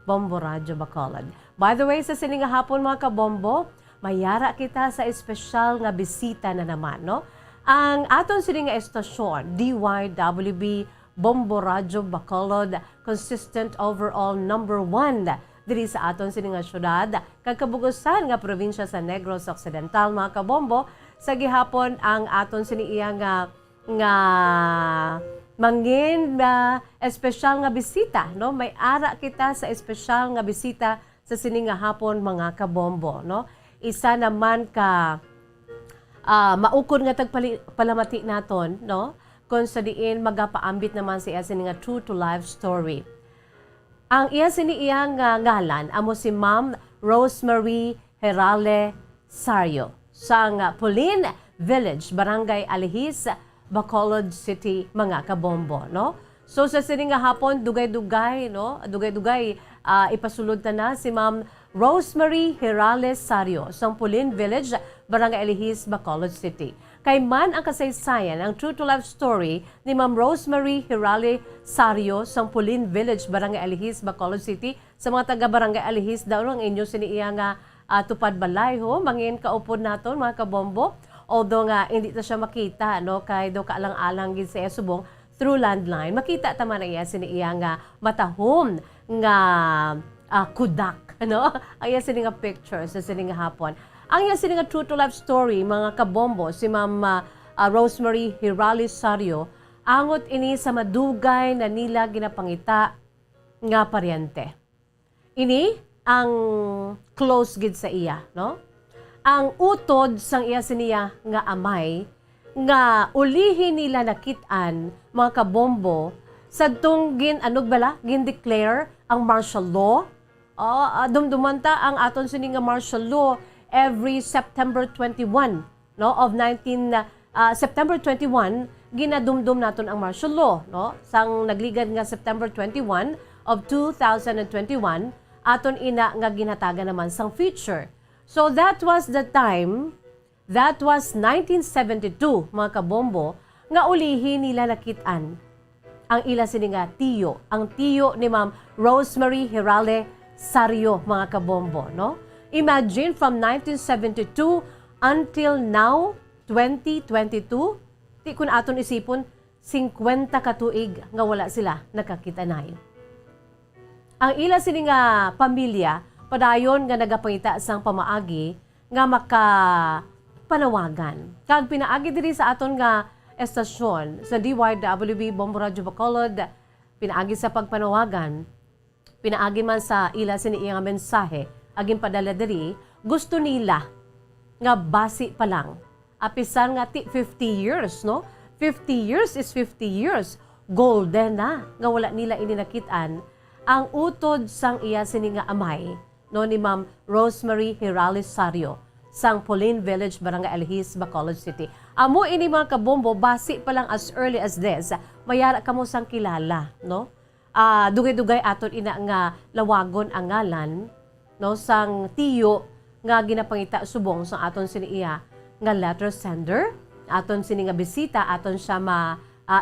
Bombo Radyo Bacolod. By the way, sa sining hapon mga kabombo, mayara kita sa espesyal nga bisita na naman, no? Ang aton sining estasyon, DYWB Bombo Radyo Bacolod, consistent overall #1 diri sa aton sining syudad, kagkabugusan nga probinsya sa Negros Occidental mga kabombo, sa gihapon ang aton siniiya nga mangin espesyal nga bisita, no? May ara kita sa espesyal nga bisita sa sining nga hapon mga kabombo, no? Isa naman ka maukod nga tagpalamati naton, no? Kung sa diin magapaambit naman siya sining nga true to life story. Ang iya siniiya nga ngalan amo si Ma'am Rosemary Herale Sario sa Pulin Village, Barangay Alihis, Bacolod City mga kabombo, no? So sa sining nga hapon dugay-dugay, no? Dugay-dugay ipasulod na si Ma'am Rosemary Herales Sario sa Pulin Village, Barangay Alihis, Bacolod City. Kay man ang kasaysayan ang true to life story ni Ma'am Rosemary Herale Sario sa Pulin Village, Barangay Alihis, Bacolod City. Sa mga taga Barangay Alihis daw ang inyo siniiya nga tupad balay ho, mangin kaupod naton mga kabombo. Although nga hindi ta siya makita, no, kay do kaalang-alang gid sa subong through landline, makita ta man iya siniiya nga matahom nga kudak, no? Ay sini nga pictures sa sini nga hapon. Ang iya sini nga true to life story mga kabombo si Ma'am Rosemary Herale Sario, angot ini sa madugay na nila ginapangita nga paryente. Ini ang close gid sa iya, no? Ang utod sang iya siniya nga amay nga ulihin nila nakitaan mga kabombo sa gin declare ang martial law. Dumdumanta ang aton sini nga martial law every September 21, no, of September 21 ginadumdum naton ang martial law, no? Sang nagligad nga September 21 of 2021 aton ina nga ginataga naman sang future. So that was the time, that was 1972, mga kabombo, nga ulihin nila nakitaan ang ila sini nga tiyo, ang tiyo ni Ma'am Rosemary Herale Sario, mga kabombo, no? Imagine from 1972 until now, 2022, di kun aton isipon, 50 katuig nga wala sila nakakitanay. Ang ila sini nga pamilya, padayon nga nagapangita sang pamaagi nga makapanawagan. Kag pinaagi diri sa aton nga estasyon sa DYWB Bombo Radyo Bacolod, pinaagi sa pagpanawagan, pinaagi man sa ila sini nga mensahe, aging padala diri, gusto nila nga basi pa lang. Apisan nga 50 years, no? 50 years is 50 years. Golden na nga wala nila ininakitaan ang utod sang iya sini nga amay, no, ni Ma'am Rosemary Herale Sario sang Pulin Village, Barangay Alihis, Bacolod City. Amo ini mga kabombo, basi pa lang as early as this, mayara kamo sang kilala, no? Dugay-dugay aton ina nga lawagon ang ngalan, no, sang tiyo nga ginapangita subong sang aton siniiya nga letter sender, aton sini nga bisita, aton siya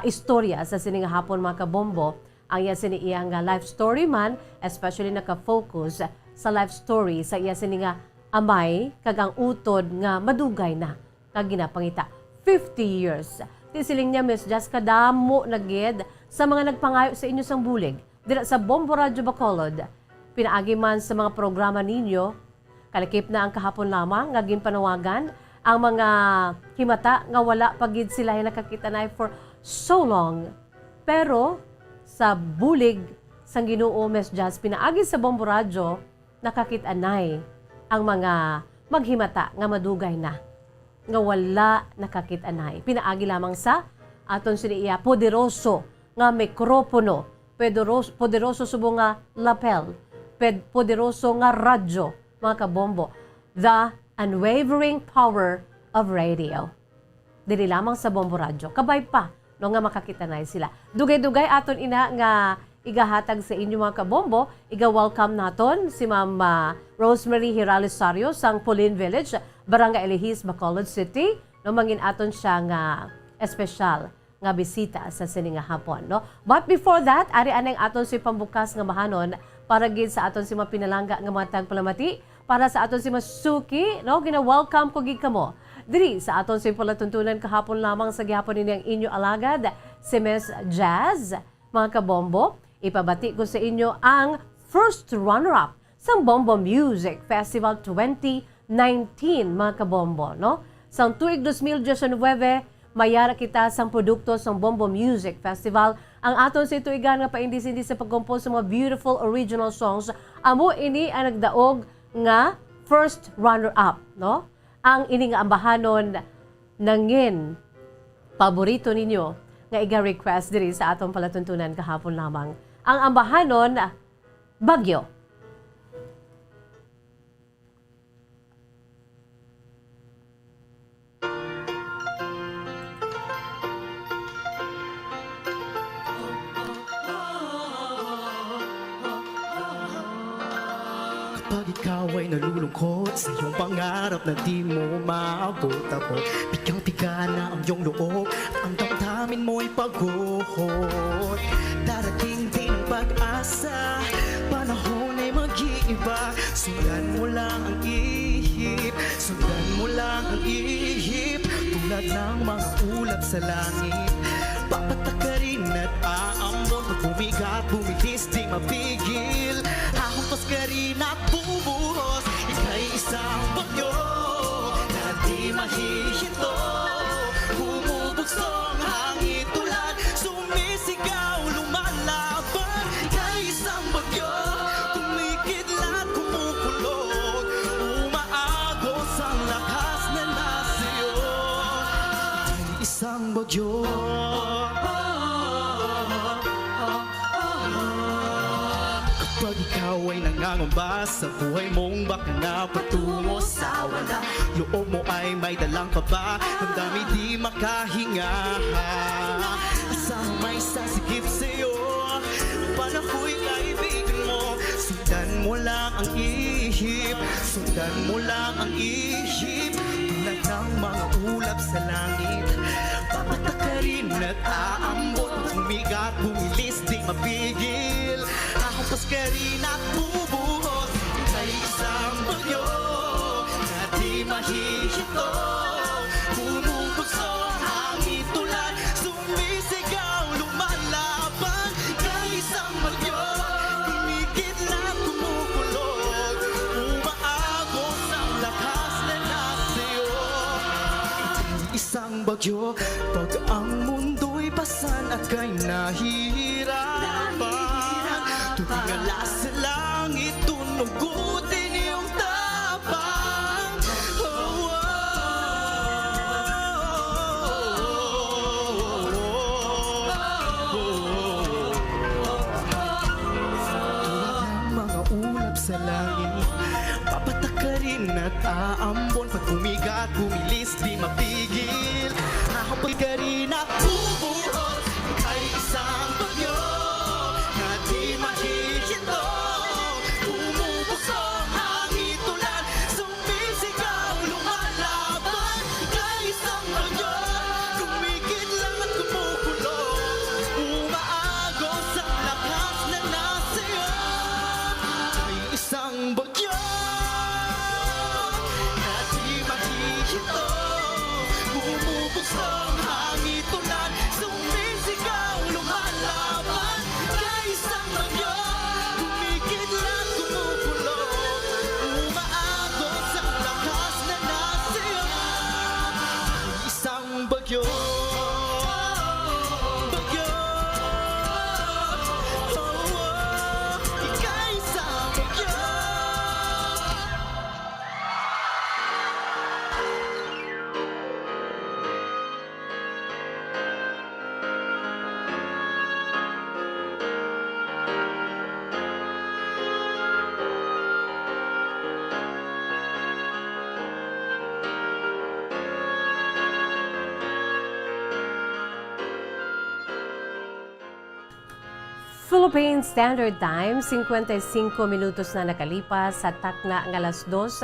istorya sa sini nga hapon mga kabombo. Ang iya siniiya nga life story man, especially naka-focus sa life story sa iya sini nga amay kagang utod nga madugay na kag ginapangita 50 years. Tisiling niya Miss Jessica damo nagid sa mga nagpangayo sa inyo sang bulig dira sa Bombo Radyo Bacolod. Pinaagi man sa mga programa ninyo, kalikip na ang kahapon lamang nga ginpanawagan ang mga himata nga wala pagid sila nakakitanay for so long. Pero sa bulig sang Ginoo Miss Jazz, pinaagi sa Bombo Radyo nakakitanay ang mga maghimata nga madugay na nga wala nakakitanay. Pinaagi lamang sa aton siniiya poderoso nga mikropono, poderoso subo nga lapel, poderoso nga radyo, mga kabombo, the unwavering power of radio. Dili lamang sa Bombo Radyo, kabay pa no nga makakitanay sila. Dugay-dugay aton ina nga igahatag sa inyo mga kabombo, iga-welcome naton si Ma'am Rosemary Herale Sario sang Pulin Village, Barangay Alihis, Bacolod City. No, mangin aton siya nga espesyal nga bisita sa sininga hapon, no? But before that, ari anay aton si pambukas nga mahanon para gid sa aton si mga pinalangga nga mga tagpalamati, para sa aton si Masuki, no, gina-welcome ko gid kamo. Diri sa aton si palatuntunan kahapon lamang sa gihapon ini ang inyo alagad, si Miss Jazz. Mga kabombo, ipabati ko sa inyo ang first runner-up sa Bombo Music Festival 2019, mga kabombo, no? Sa tuig 2019, mayara kita sa produkto sa Bombo Music Festival. Ang aton sa tuigan nga paindis-indis sa pagkompose sa mga beautiful original songs, amo ini ang nagdaog nga first runner-up, no? Ang ini nga ambahanon nangin paborito ninyo nga iga-request diri sa atong palatuntunan kahapon lamang. Ang ambahanon, Bagyo. Kapag ikaw ay nalulungkot sa iyong pangarap na di mo maabot-abot, pigang-piga na ang iyong loob at ang damdamin mo'y pagguhot. Darating din ang pag-asa, panahon ay mag-iiba. Sundan mo lang ang ihip, sundan mo lang ang ihip. Tulad ng mga ulap sa langit, papatakarin at aambon. Pag bumigat, bumitis, di mapigil. Hahumpas ka rin at bubuhos. Ika'y isang bagyo na di mahihinto. Bumubugso ang hangin tulad, sumisigaw, lumalaban. Ika'y isang bagyo, kumikidlat, kumukulog. Umaagos ang lakas na nasiyo. Ika'y isang bagyo. Kapag ikaw ay nangangamba sa buhay mong baka na patungo sa wala, loob mo ay may dalang kaba, ang dami di makahinga. Asang may sasigip sa'yo, panahoy kaibigan mo. Sundan mo lang ang ihip, sundan mo lang ang ihip. Tulad ng mga ulap sa langit, papatakarin at aambot. Bumigat, bumilis, di mapigil. Ahumpas ka rin at bubuhos. Ika'y isang bagyo na di mahihinto. Bumubugso ang hangin tulad, sumisigaw, lumalaban. Ika'y isang bagyo, kumikidlat, kumukulog. Umaagos ang lakas na nasiyo. Ika'y isang bagyo, pag ang mundo'y pasan at ka'y nahihirapan. Tuwing alas sa langit, tunugutin iyong tapang. Oh, oh, tulad ng mga ulap sa langit, papatakarin at aambon. Pag bumigat, bumilis, di mapigil. Ahapag ka rin at bubuhos. Ika'y isang bagyo na di mahihinto. Bumubugso ang hangin tulad, sumisigaw, lumalaban. Ika'y isang bagyo, kumikidlat at kumukulong. Umaagos ang lakas na nasiyo. Ika'y isang bagyo na di mahihinto. Bumubugso ang hangin tulad, sumisigaw, lumalaban. Ika'y isang bagyo, kumikidlat, kumukulong. Umaagos ang lakas na nasiyo. Isang bagyo, bagyo. Oh, oh, ika'y isang bagyo. Philippine Standard Time, 55 minutos na nakalipas sa takna ng alas 2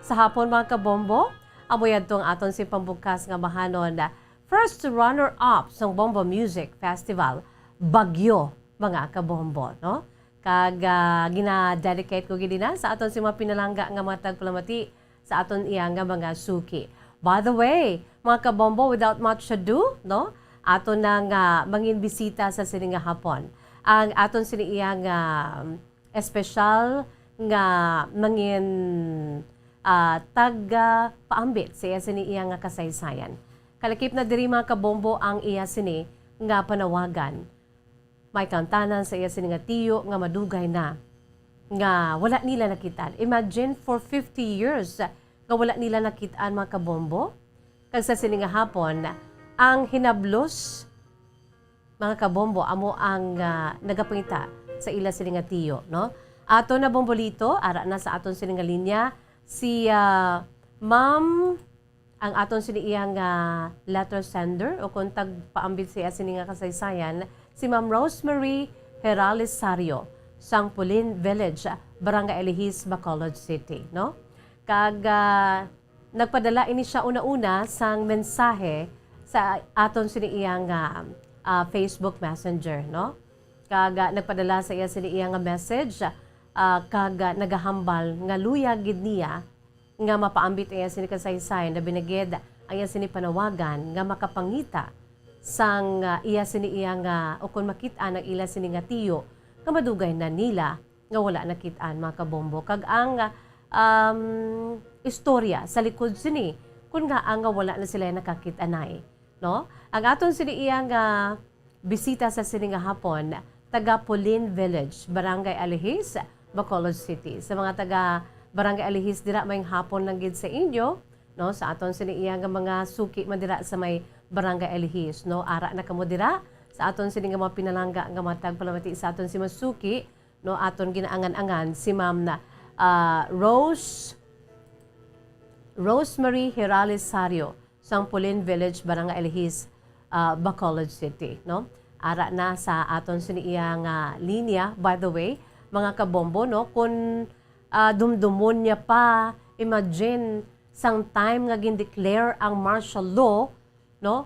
sa hapon, mga kabombo. Amoy adtong aton si pambukas nga mahanon na first runner-up sa Bombo Music Festival, Bagyo, mga kabombo, no? Kag gina-dedicate ko gid na sa aton si mga pinalangga nga mga tagpalamati sa aton iya nga mga suki. By the way, mga kabombo, without much ado, no? Aton nang mangin bisita sa sini nga hapon. Ang aton sini iya nga espesyal nga mangin taga paambit sa iya sini iya nga kasaysayan. Kalakip na diri mga kabombo ang iya sini nga panawagan. May kantanan sa iya sini nga tiyo nga madugay na nga wala nila nakitaan. Imagine for 50 years nga wala nila nakitaan mga kabombo. Kag sa sini nga hapon, ang hinablos mga kabombo amo ang nagapangita sa ila sini nga tiyo, no? Ato na bombolito, ara na sa aton sini nga linya si Ma'am ang aton sini iyang letter sender o kung tagpaambit siya sini nga kasaysayan, si Ma'am Rosemary Herales Sario, Sangpulin Village, Barangay Elihis, Bacolod City, no? Kag nagpadala ini siya una-una sang mensahe sa aton sini iyang Facebook Messenger, no? Kag nagpadala sa iya sini iyang message kag nagahambal nga luya gid niya nga mapaambit iya sini kasaysayan na binagid ang iya sini panawagan nga makapangita sang iya sini iya nga o kung makita ng ila sini nga tiyo nga madugay na nila nga wala nakitaan mga kabombo. Kag ang istorya sa likod sini kung nga ang wala na sila nakakitanay, no? Ang aton sini iya nga bisita sa sini nga hapon taga Pulin Village, Barangay Alihis, Bacolod City. Sa mga taga Barangay Alihis dira may hapon lang gid sa inyo, no? Sa aton sini iya nga mga suki man dira sa may Barangay Elihis, no? Ara na kamo dira sa aton sini nga mga pinalangga nga matag palamati sa aton si Masuki, no? Aton ginaangan-angan si Ma'am na Rosemary Herales Sario, Sangpulin Village, Barangay Elihis, Bacolod City, no? Ara na sa aton sini iya nga linya. By the way, mga kabombo, no? Kung dumdumon niya pa, imagine sang time nga gin-declare ang martial law, no?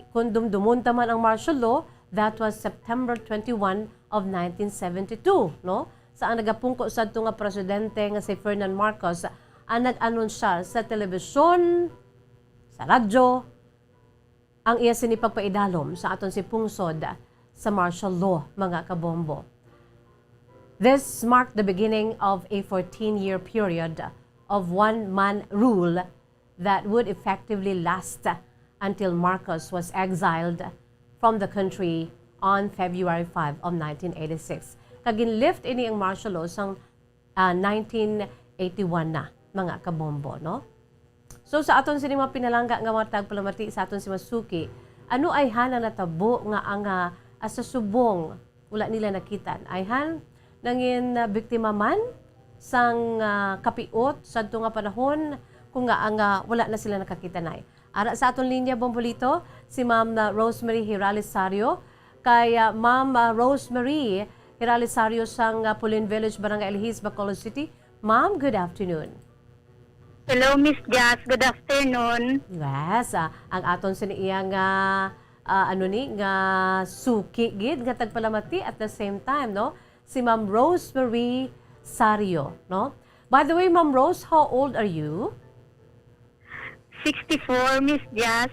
Kung dumdumon taman ang martial law, that was September 21 of 1972, no? Sa ang nagapungko sa ito nga presidente nga si Ferdinand Marcos, ang nag-anunsya sa telebisyon, sa radyo, ang iya sinipagpaidalom sa aton si pungsod sa martial law, mga kabombo. This marked the beginning of a 14-year period of one-man rule that would effectively last until Marcos was exiled from the country on February 5 of 1986. Kagin-lift ini ang martial law sang 1981 na, mga kabombo, no? So sa aton sini mga pinalangga nga mga tagpalamati sa aton si Masuki, ano ay hana natabo nga ang sa subong wala nila nakitan? Ayhan nangin biktima man sang kapiot sa ito nga panahon kung nga ang wala na sila nakakitanay. Ara sa aton linya bombolito si Ma'am Rosemary Herales Sario. Kay Ma'am Rosemary Herales Sario sang Pulin Village, Barangay Elihis, Bacolod City. Ma'am, good afternoon. Hello, Miss Jazz. Good afternoon. Yes, ang aton siniya nga nga suki gid nga tagpalamati at the same time, no? Si Ma'am Rosemary Sario, no? By the way, Ma'am Rose, how old are you? 64, Miss Jazz.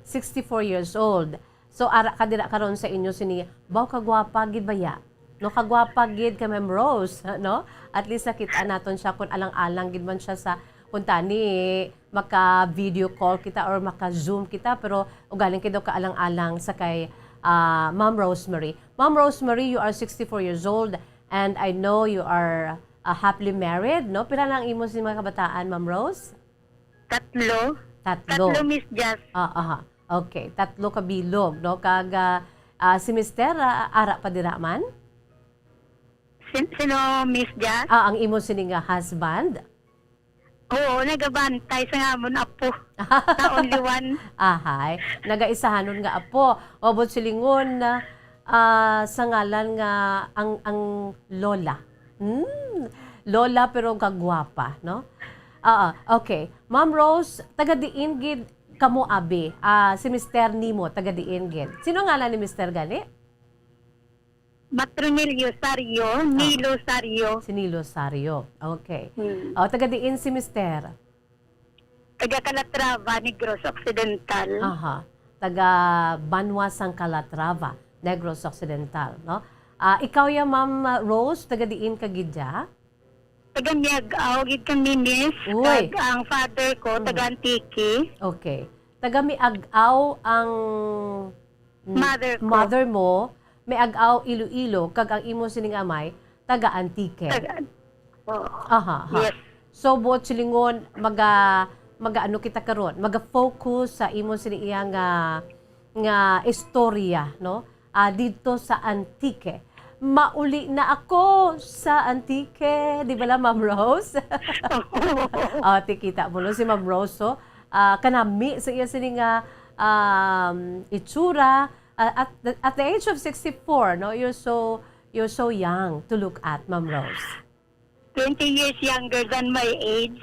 64 years old. So ara ka dira karon sa inyo sini, baw kagwapa gid baya? No, kagwapa gid ka Ma'am Rose, no? At least nakita naton siya kun alang-alang gid man siya sa punta ni maka-video call kita or maka-zoom kita, pero ugaling kidaw ka alang-alang sa kay Ma'am Rosemary. Ma'am Rosemary, you are 64 years old and I know you are happily married, no? Pila lang imo si mga kabataan, Ma'am Rose? Tatlo. Tatlo. Tatlo, Miss Jazz. Okay, tatlo ka bilog, no? Kag si Mister, ara pa dira man? Sino, Miss Jazz? Ang imo sini nga husband? Oo, nagabantay sa nga mo na po. Na only one. Ahay, nagaisahanon nga apo. Obot silingon na sa ngalan nga ang lola. Lola pero kagwapa, no? Okay. Ma'am Rose, taga diin gid kamo abi. Si Mr. Nimo taga diin gid. Sino ngalan ni Mr. gani? Matronilio Sario, Nilo Sario. Si Nilo Sario. Okay. Hmm. O, taga diin si Mister. Taga Calatrava, Negros Occidental. Aha. Taga Banwa Sang Calatrava, Negros Occidental, no? Ikaw ya Ma'am Rose, taga diin ka gidya? Taga Miag-aw, gid kami miss. Uy. Ang father ko, taga Antique. Okay. Taga Miag-aw ang Mother ko. mo, Miag-aw Iloilo, kag ang imo sining amay, taga Antique. Taga, oh. Aha, ha. Yes. So buot silingon maga ano kita karon, maga-focus sa imo sini iya nga istorya, no? Dito sa Antique. Mauli na ako sa Antique, di ba la Ma'am Rose? Tikita mo no si Ma'am Rose, so, kanami sa iya sini nga itsura at the age of 64, no? You're so young to look at, Ma'am Rose. 20 years younger than my age.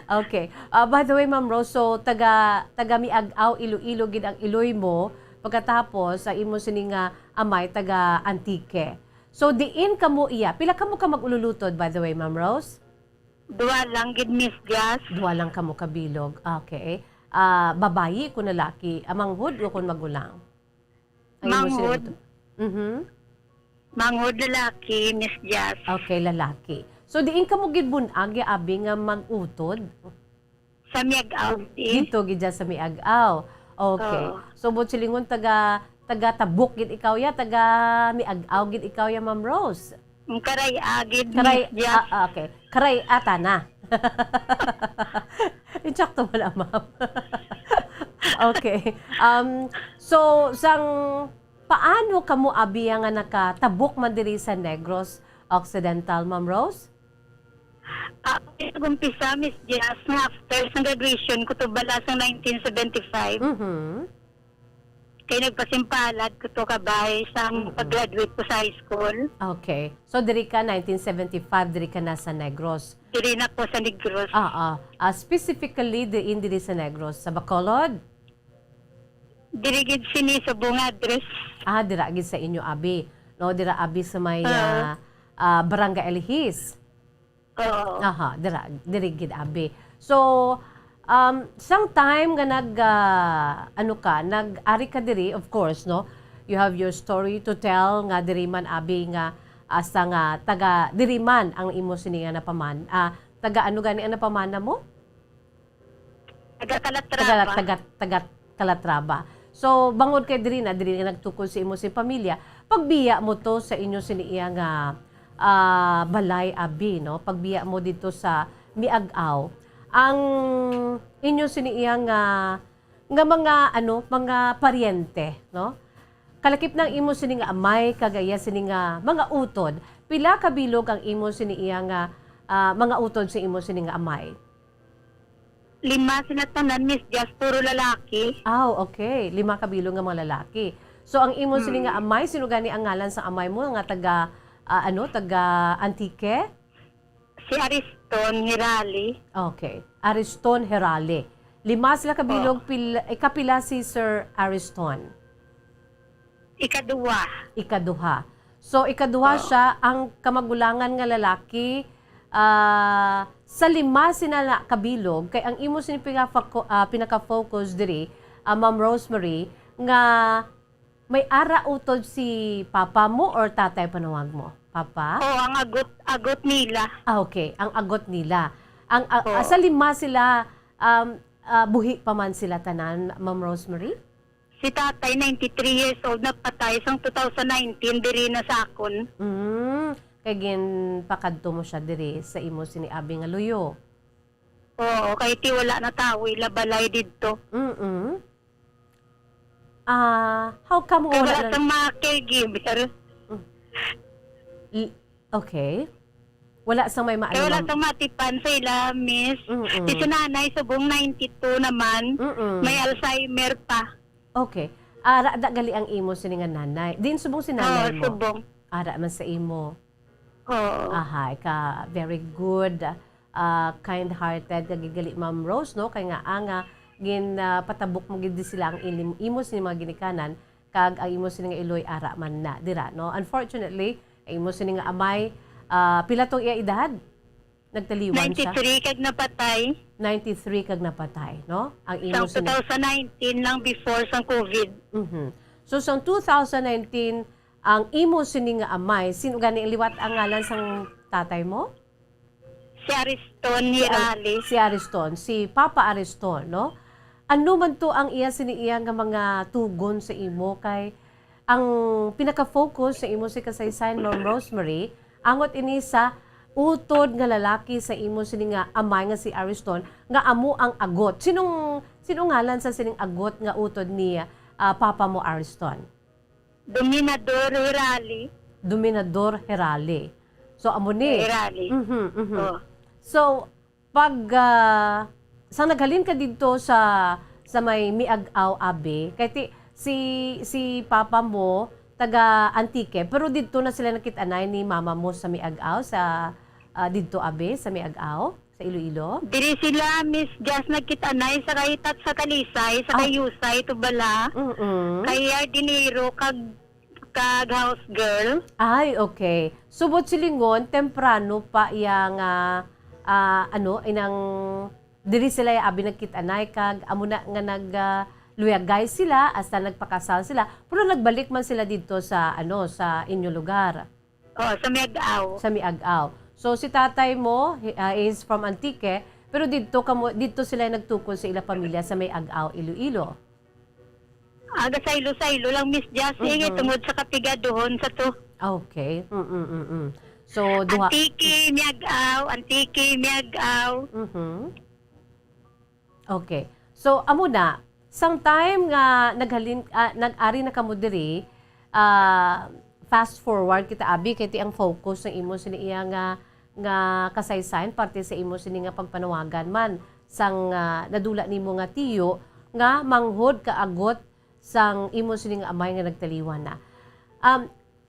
Okay. By the way, Ma'am Rose, so taga Miag-aw Iloilo gid ang iloy mo, pagkatapos sa imo sini nga amay taga Antique. So diin kamo iya. Pila kamo ka magululutod, by the way, Ma'am Rose? Dua lang gid Miss Jazz. Duwa lang kamo kabilog. Okay. Babayi kung lalaki, amanghod o kung magulang? Ang imo sini Manghod. Mhm. Manghod lalaki, Miss Jazz. Okay, lalaki. So diin kamo gid bunag ya abi nga magutod? Sa Miag-aw din. Dito gid sa Miag-aw. Okay. Oo. So bot silingon taga Tabuk gid ikaw ya, taga Miag-aw gid ikaw ya, Ma'am Rose. Ang karay agid, Karay Miss Jazz. okay. Karay ata na. Insakto wala, Ma'am. Okay. So paano kamo abi nga nakatabuk man diri sa Negros Occidental, Ma'am Rose? Nag-umpisa, Miss Jazz, nga after sa graduation ko to bala sa 1975. Mhm. Kaya nagpasimpalad ko to kabay sa pag-graduate ko sa high school. Okay. So diri ka 1975 diri ka na sa Negros. Diri na po sa Negros. Specifically diri sa Negros, sa Bacolod. Diri gid sini sa bunga address. Dira gid sa inyo abi. No, dira abi sa may Barangay Elihis. Oo. Diri gid abi. So, sang time nga nag-ari ka diri, of course, no? You have your story to tell nga diri man abi nga asa nga taga diri man ang imo sini nga napaman. Taga ano gani ang napamana mo? Taga Calatrava. Taga Calatrava. So, bangod kay diri na nagtukol sa imo si pamilya. Pagbiya mo to sa inyo siniya nga balay abi, no? Pagbiya mo dito sa Miag-aw. Ang inyo siniya nga mga paryente, no? Kalakip ng imo sini nga amay kagaya sini nga mga utod. Pila ka bilog ang imo siniya nga mga utod sa imo sini nga amay? 5 sila tanan, Miss Jazz, puro lalaki. Okay. 5 kabilong nga mga lalaki. So, ang imo sini nga amay, sino gani ang ngalan sa amay mo? Nga taga Antique? Si Ariston Hirali. Okay. Ariston Herale. 5 sila kabilog, kapila si Sir Ariston. Ikaduha. So, ikaduha siya, ang kamagulangan nga lalaki, sa 5 sila kabilog, kay ang imo sini pinaka-focus diri, Ma'am Rosemary, nga may ara utod si papa mo or tatay panawag mo? Papa? Ang agot nila. Okay. Ang agot nila. Sa 5 sila, buhi pa man sila tanan, Ma'am Rosemary? Si tatay, 93 years old, napatay sang 2019, diri na sa akon. Kay pakadto mo siya diri sa imo sini abi nga luyo. Oo, kay ti wala na tawo, ilabalay didto. How come Kaya wala wala sa mga caregiver. Okay. Wala sa may Kaya wala maano. sa matipan sa ila, miss. Mm-mm. Si nanay, subong 92 naman. May Alzheimer pa. Okay. Ara da gali ang imo sini nga nanay. Din subong si nanay mo. Subong. Ara man sa imo. Oo. Ka very good, kind-hearted kagigali Ma'am Rose, no? Kay nga patabok mo gid sila ang imo sini mga ginikanan kag ang imo sini nga iloy ara man na dira, no? Unfortunately, ang imo sini nga amay pila tong iya edad? Nagtaliwan siya. 93 kag napatay. 93 kag napatay, no? Ang imo Sang 2019 lang before sang COVID. Mhm. So, sa 2019, ang imo sini nga amay, sino gani liwat ang ngalan sang tatay mo? Si Ariston Hirali. Si Ariston, si Papa Ariston, no? Ano man to ang iya sini iya nga mga tugon sa imo kay ang pinaka-focus sa imo si kasaysayan, Ma'am Rosemary, angot ini sa utod nga lalaki sa imo sini nga amay nga si Ariston nga amo ang agot. Sinong ngalan sa sining agot nga utod ni Papa mo Ariston? Dominador Hirali. Dominador Herale. So amo ni. Hirali. Mhm, mhm. Oh. So pag sa naghalin ka dito sa may miag-aw abe, kay si papa mo taga Antique, pero dito na sila nakitanay ni mama mo sa miag-aw sa dito abe sa miag-aw sa Iloilo. Diri sila Miss Jazz nagkitanay sa kahitat sa Talisay, sa Kayusay, Tubala. Kay Dinero kag house girl. Ay, okay. Subot silingon, temprano pa iyang inang diri sila abi nagkitanay kag amo na nga luyagay sila hasta nagpakasal sila. Pero nagbalik man sila dito sa sa inyo lugar. Oh, sa Miag-aw. Sa Miag-aw. So si tatay mo is from Antique, pero dito sila nagtukol sa ilang pamilya sa Miag-aw, Iloilo. Aga saylo-saylo lang Miss Jazz, tungod sa kapigadohon sa to. Okay. So duha. Antique Miag-aw. Okay. So amo na sang time nga nag-ari na kamo diri, fast forward kita abi kay ti ang focus ng imo sini iya nga kasaysayan parte sa imo sini nga pagpanawagan man sang nadula nimo nga tiyo nga manghod kaagot sang imo sini nga amay nga nagtaliwan na.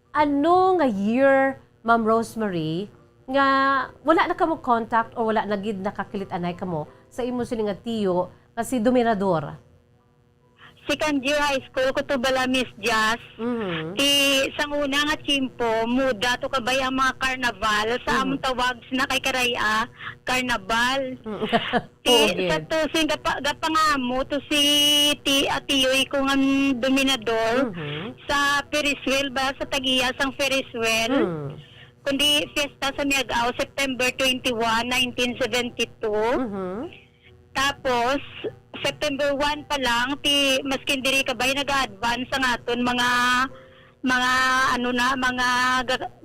Ano nga year, Ma'am Rosemary, nga wala na kamo contact or wala na gid nakakilit-anay kamo sa imo sini nga tiyo kasi Dominador? Second year high school ko to bala Miss Jazz. Sang una nga chimpo, muda to kabay ang mga karnaval. Sa among tawag na kay Karaya, karnaval. Sa to sing gapangamo to si atiyoy ko nga Dominador sa Ferris wheel ba sa Tagiya sang Ferris wheel. Kundi fiesta sa Miag-aw September 21, 1972. Tapos September 1 pa lang maskin diri kabay nag-advance ang aton mga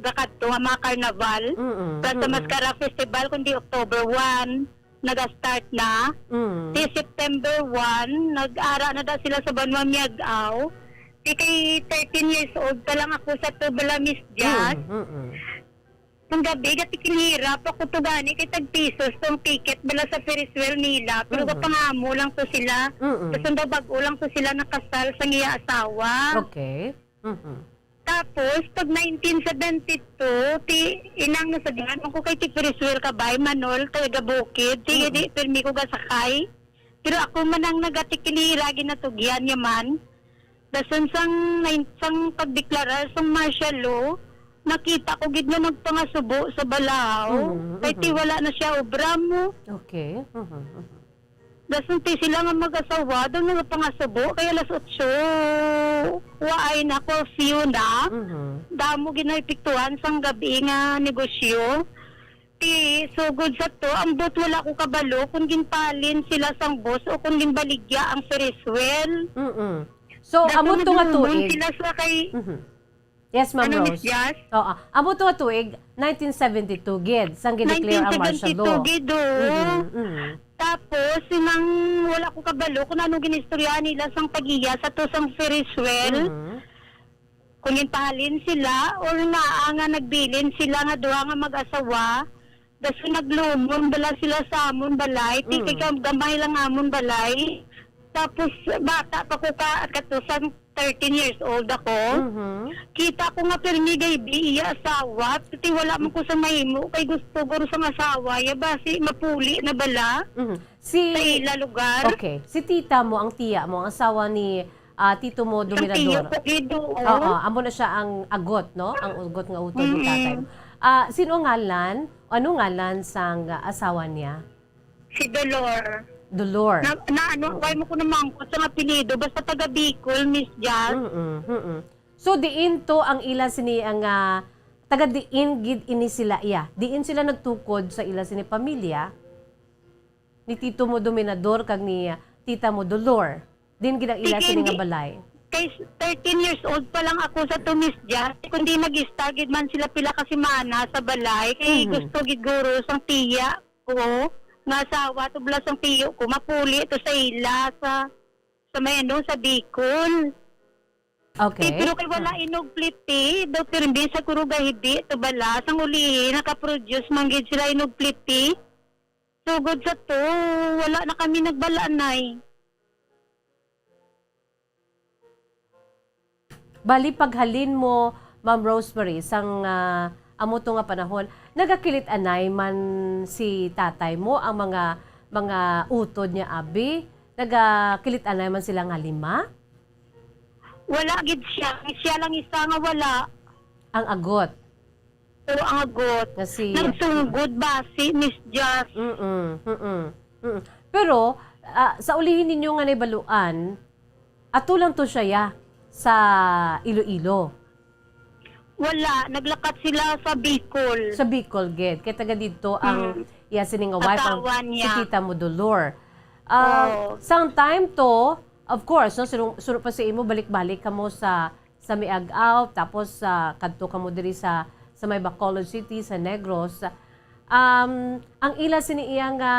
gakadto nga mga carnival. Sa Mascara Festival kundi October 1 nag-start na. September 1 nag-ara na da sila sa Banwa Miag-aw. Kay 13 years old pa lang ako sa Tubala Miss Jazz. Kung gabi, kinihirap ako to gani kay tag-pesos tong ticket bala sa Ferris wheel nila. Pero kapangamo lang to sila. Kasi bago lang to sila nakasal sa ngiya asawa. Okay. Tapos, pag 1972, inang nasabihan ako kay Ferris wheel kabay, Manol, taga Bukid. Di permi ko gasakay. Pero ako manang nagatikinihiragi na tugyan yaman. Dasun sang pagdeklara sang martial law, nakita ko gid nga magpangasubo sa balaw. Kay wala na siya obra mo. Okay. Dasunti sila nga mag-asawa daw nga pangasubo kay alas 8 waay na curfew na. Damo ginapiktuhan sang gabi nga negosyo. Sugod sa to, ambot wala ko kabalo kung ginpalin sila sang boss o kung ginbaligya ang Ferris wheel. So amo to nga tuig. Sila sa kay Yes, Ma'am Ano, Rose. Miss Jazz? Oo. Amo to nga tuig 1972 gid sang gideclare ang martial law. 1972 gido. Tapos sinang wala ko kabalo kung ano ginistorya nila sang Tagiya sa to sang Ferris wheel. Kung pahalin sila or naa nga nagbilin sila nga duha nga mag-asawa. Daso naglumon bala sila sa amon balay. Kay gamay lang amon balay. Tapos bata pa ko katusan 13 years old ako. Kita ko nga permi gaybi iya asawa. Pati wala mo ko sa mahimo. Kay gusto ko sa asawa. Ya ba si mapuli na bala. Sa ila lugar. Okay. Si tita mo, ang tiya mo, ang asawa ni tito mo Ang tiyo Dominador. ko gido. Oo, amo na siya ang agot, no? Ang agot nga utod ni tatay mo. Sino ngalan? Ano ngalan sang asawa niya? Si Dolor. Dolor. Ano, why mo ko namangkot sa apelido, basta taga Bicol, Miss Jazz. So diin to ang ila sini ang taga diin gid ini sila iya. Diin sila nagtukod sa ila sini pamilya ni tito mo Dominador kag ni tita mo Dolor. Din gid ang ila Sige, sini nga hindi. balay. Kay 13 years old pa lang ako sa to, Miss Jazz. Kundi nag-start gid man sila pila kasi mana sa balay. Kay gusto gid guro sang tiya ko. Nga asawa, tublas ang tiyo ko. Mapuli ito sa ila sa may ano, sa Bicol. Okay. Pero kay wala inog pliti, Dr. Mbi sa Kurugahibi, ito bala, sang uli, nakaproduce manggid sila inog pliti. Sugod sa to, wala na kami nagbalanay. Bali paghalin mo Ma'am Rosemary sang amo to nga panahon, nagakilit anay man si tatay mo ang mga utod niya abi, nagakilit anay man sila nga 5? Wala gid siya. Siya lang isa nga wala. Ang agot Pero ang agot. nga si Nagsugod ba si Miss Jazz? Pero sa ulihin ninyo nga naibaluan, ato lang to siya ya sa Iloilo. Wala. Naglakat sila sa Bicol. Sa Bicol gid kay taga dito ang iya sining nga wife ang Asawa si niya. tita mo Dolor. Oo. Sang time to, of course, no, suro pa sa imo balik-balik kamo sa Miagaw, tapos kadto kamo diri sa may Bacolod City sa Negros. Ang ila sini iya nga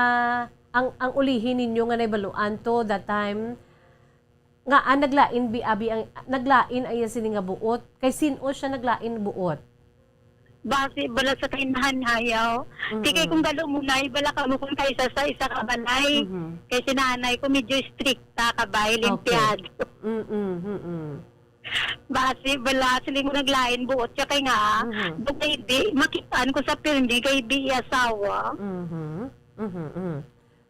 ang ulihin ninyo nga naibaluan to that time nga naglain abi ang naglain ay sini nga buot kay sino siya naglain buot. Base bala sa kainahan hayaw. Di kay kung galo muna, bala ka mo kung kaysa sa isa ka balay. Kay sinanay ko medyo stricta ka ba, limpiado. Base bala sila mo naglain buot. Siya kay nga, kay di, makitaan ko sa pirndi kay di asawa.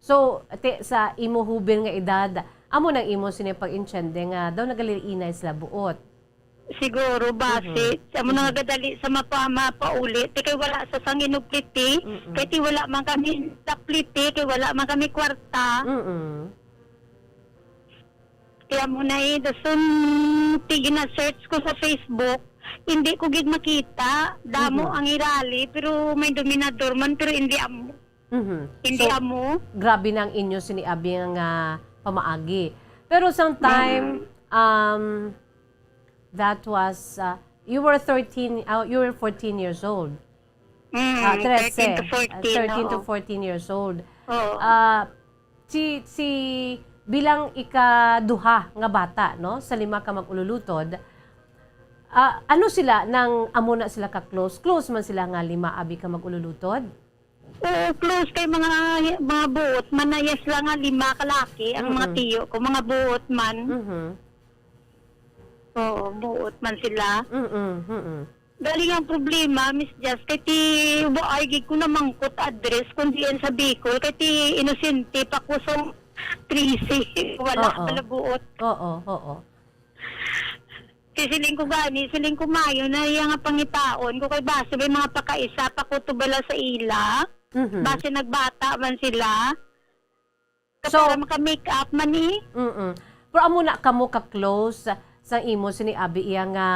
So, sa imo hubin nga edad, amo nang imo sinipag-insyende nga daw nagaliliinay sila buot. Siguro base, amo na nagadali sa mapaulit. Kay wala sa sanginog pliti, kay ti wala man kami sa pliti, kay wala man kami kwarta. Kaya mo na dasun tigina-search ko sa Facebook, hindi ko gid makita. Damo ang irali, pero may Dominador man, pero hindi amo. Hindi So, amo. grabe nang inyo siniabi nga pamaagi. Pero sometime, that was, you were 14 years old. 13 to 14. 13 to 14 years old. Oo. Si bilang ikaduha nga bata, no, sa 5 ka mag-ululutod, ano sila nang amo na sila ka close? Close man sila nga 5 abi ka mag-ululutod? Oo, close kay mga buot man na yes lang nga 5 kalaki ang mga tiyo ko, mga buot man. Oo, buot man sila. Galing ang problema, Miss Jazz, kay ti buargig ko na mangkot address kung diyan sa Bicol, kay ti inosente pa ko sa 3C, wala pala buot. Oo. Kay siling ko gani, siling ko mayo na yung nga pangitaon ko kay base may mga pakaisa pa ko tubala sa ila. Base nagbata man sila. So, Para maka-make up man eh. Pero amo na kamo ka-close sa imo sini abi iya nga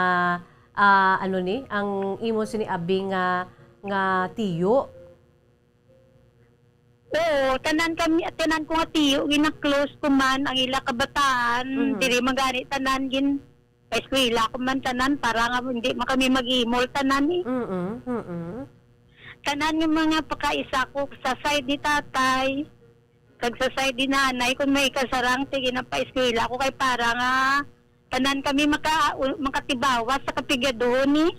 ano ni ang imo sini abi nga tiyo. Oo, tanan ko nga tiyo, gina-close ko man ang ila kabataan. Dili magani tanan gin. Eskwela ko man tanan para nga hindi man kami mag-imol tanan eh. Tanan yung mga pakaisa ko sa side ni tatay, kag sa side ni nanay, kung may kasarang tigin na pa-eskwela ko kay para nga tanan kami makatibawas sa kapigado ni.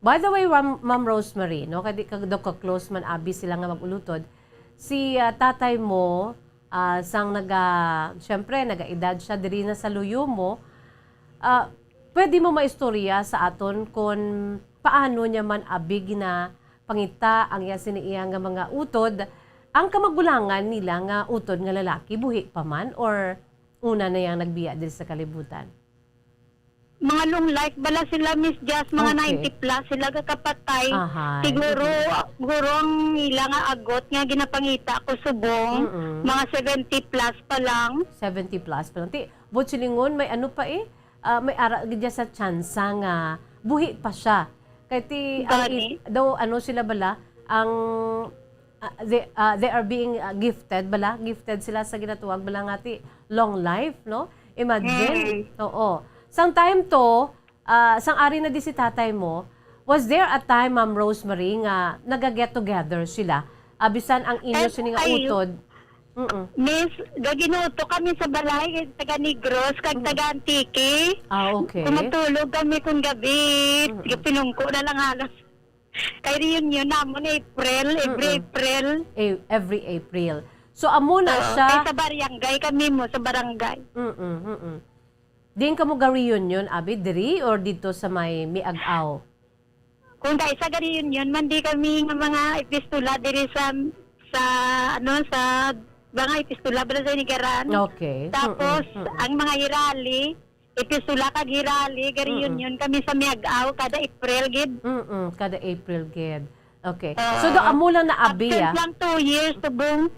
By the way, Ma'am Rosemary, no, kadi kagdo ka close man abi sila nga magulutod. Si tatay mo sang syempre nagaedad siya diri na sa luyo mo. Pwede mo maistorya sa aton kung paano niya man abi na pangita ang iya nga mga utod, ang kamagulangan nila nga utod nga lalaki buhi pa man or una na yang nagbiya diri sa kalibutan? Mga long life bala sila, Miss Jazz, mga Okay. 90 plus sila kakapatay. Ahay. Siguro ang ilang nga agot nga ginapangita ko subong, mga 70 plus pa lang. 70 plus pa lang. Ti, but silingon, may ano pa may ara gid sa tsansa nga buhi pa siya. Kay ti Gani. daw ano sila bala ang they are being gifted bala, gifted sila sa ginatuwag bala nga ti long life, no? Imagine. Oo. Sang time to, sang ari na di si tatay mo, was there a time, Ma'am Rosemary, nga naga-get together sila? Abisan ang inyo sining nga Ay, utod. Miss, gaginuto kami sa balay, taga Negros, kag taga Antique. Okay. Kumatulog kami kung gabi, pinungko na lang halos. Kay reunion namon April, every April. Every April. So, amo na Oo, siya. kay sa barangay kami mo, sa barangay. Din ka mo ga-reunion, abi, diri or dito sa may miagaw? Kung dahil sa reunion, mandi kami ng mga epistula diri sa mga epistula bala sa Nigaran. Okay. Tapos, ang mga hirali, epistula kag hirali, reunion kami sa Miagaw, kada April, gid. Kada April, gid. Okay. So, do amo lang na abi, Absent lang 2 years, subong.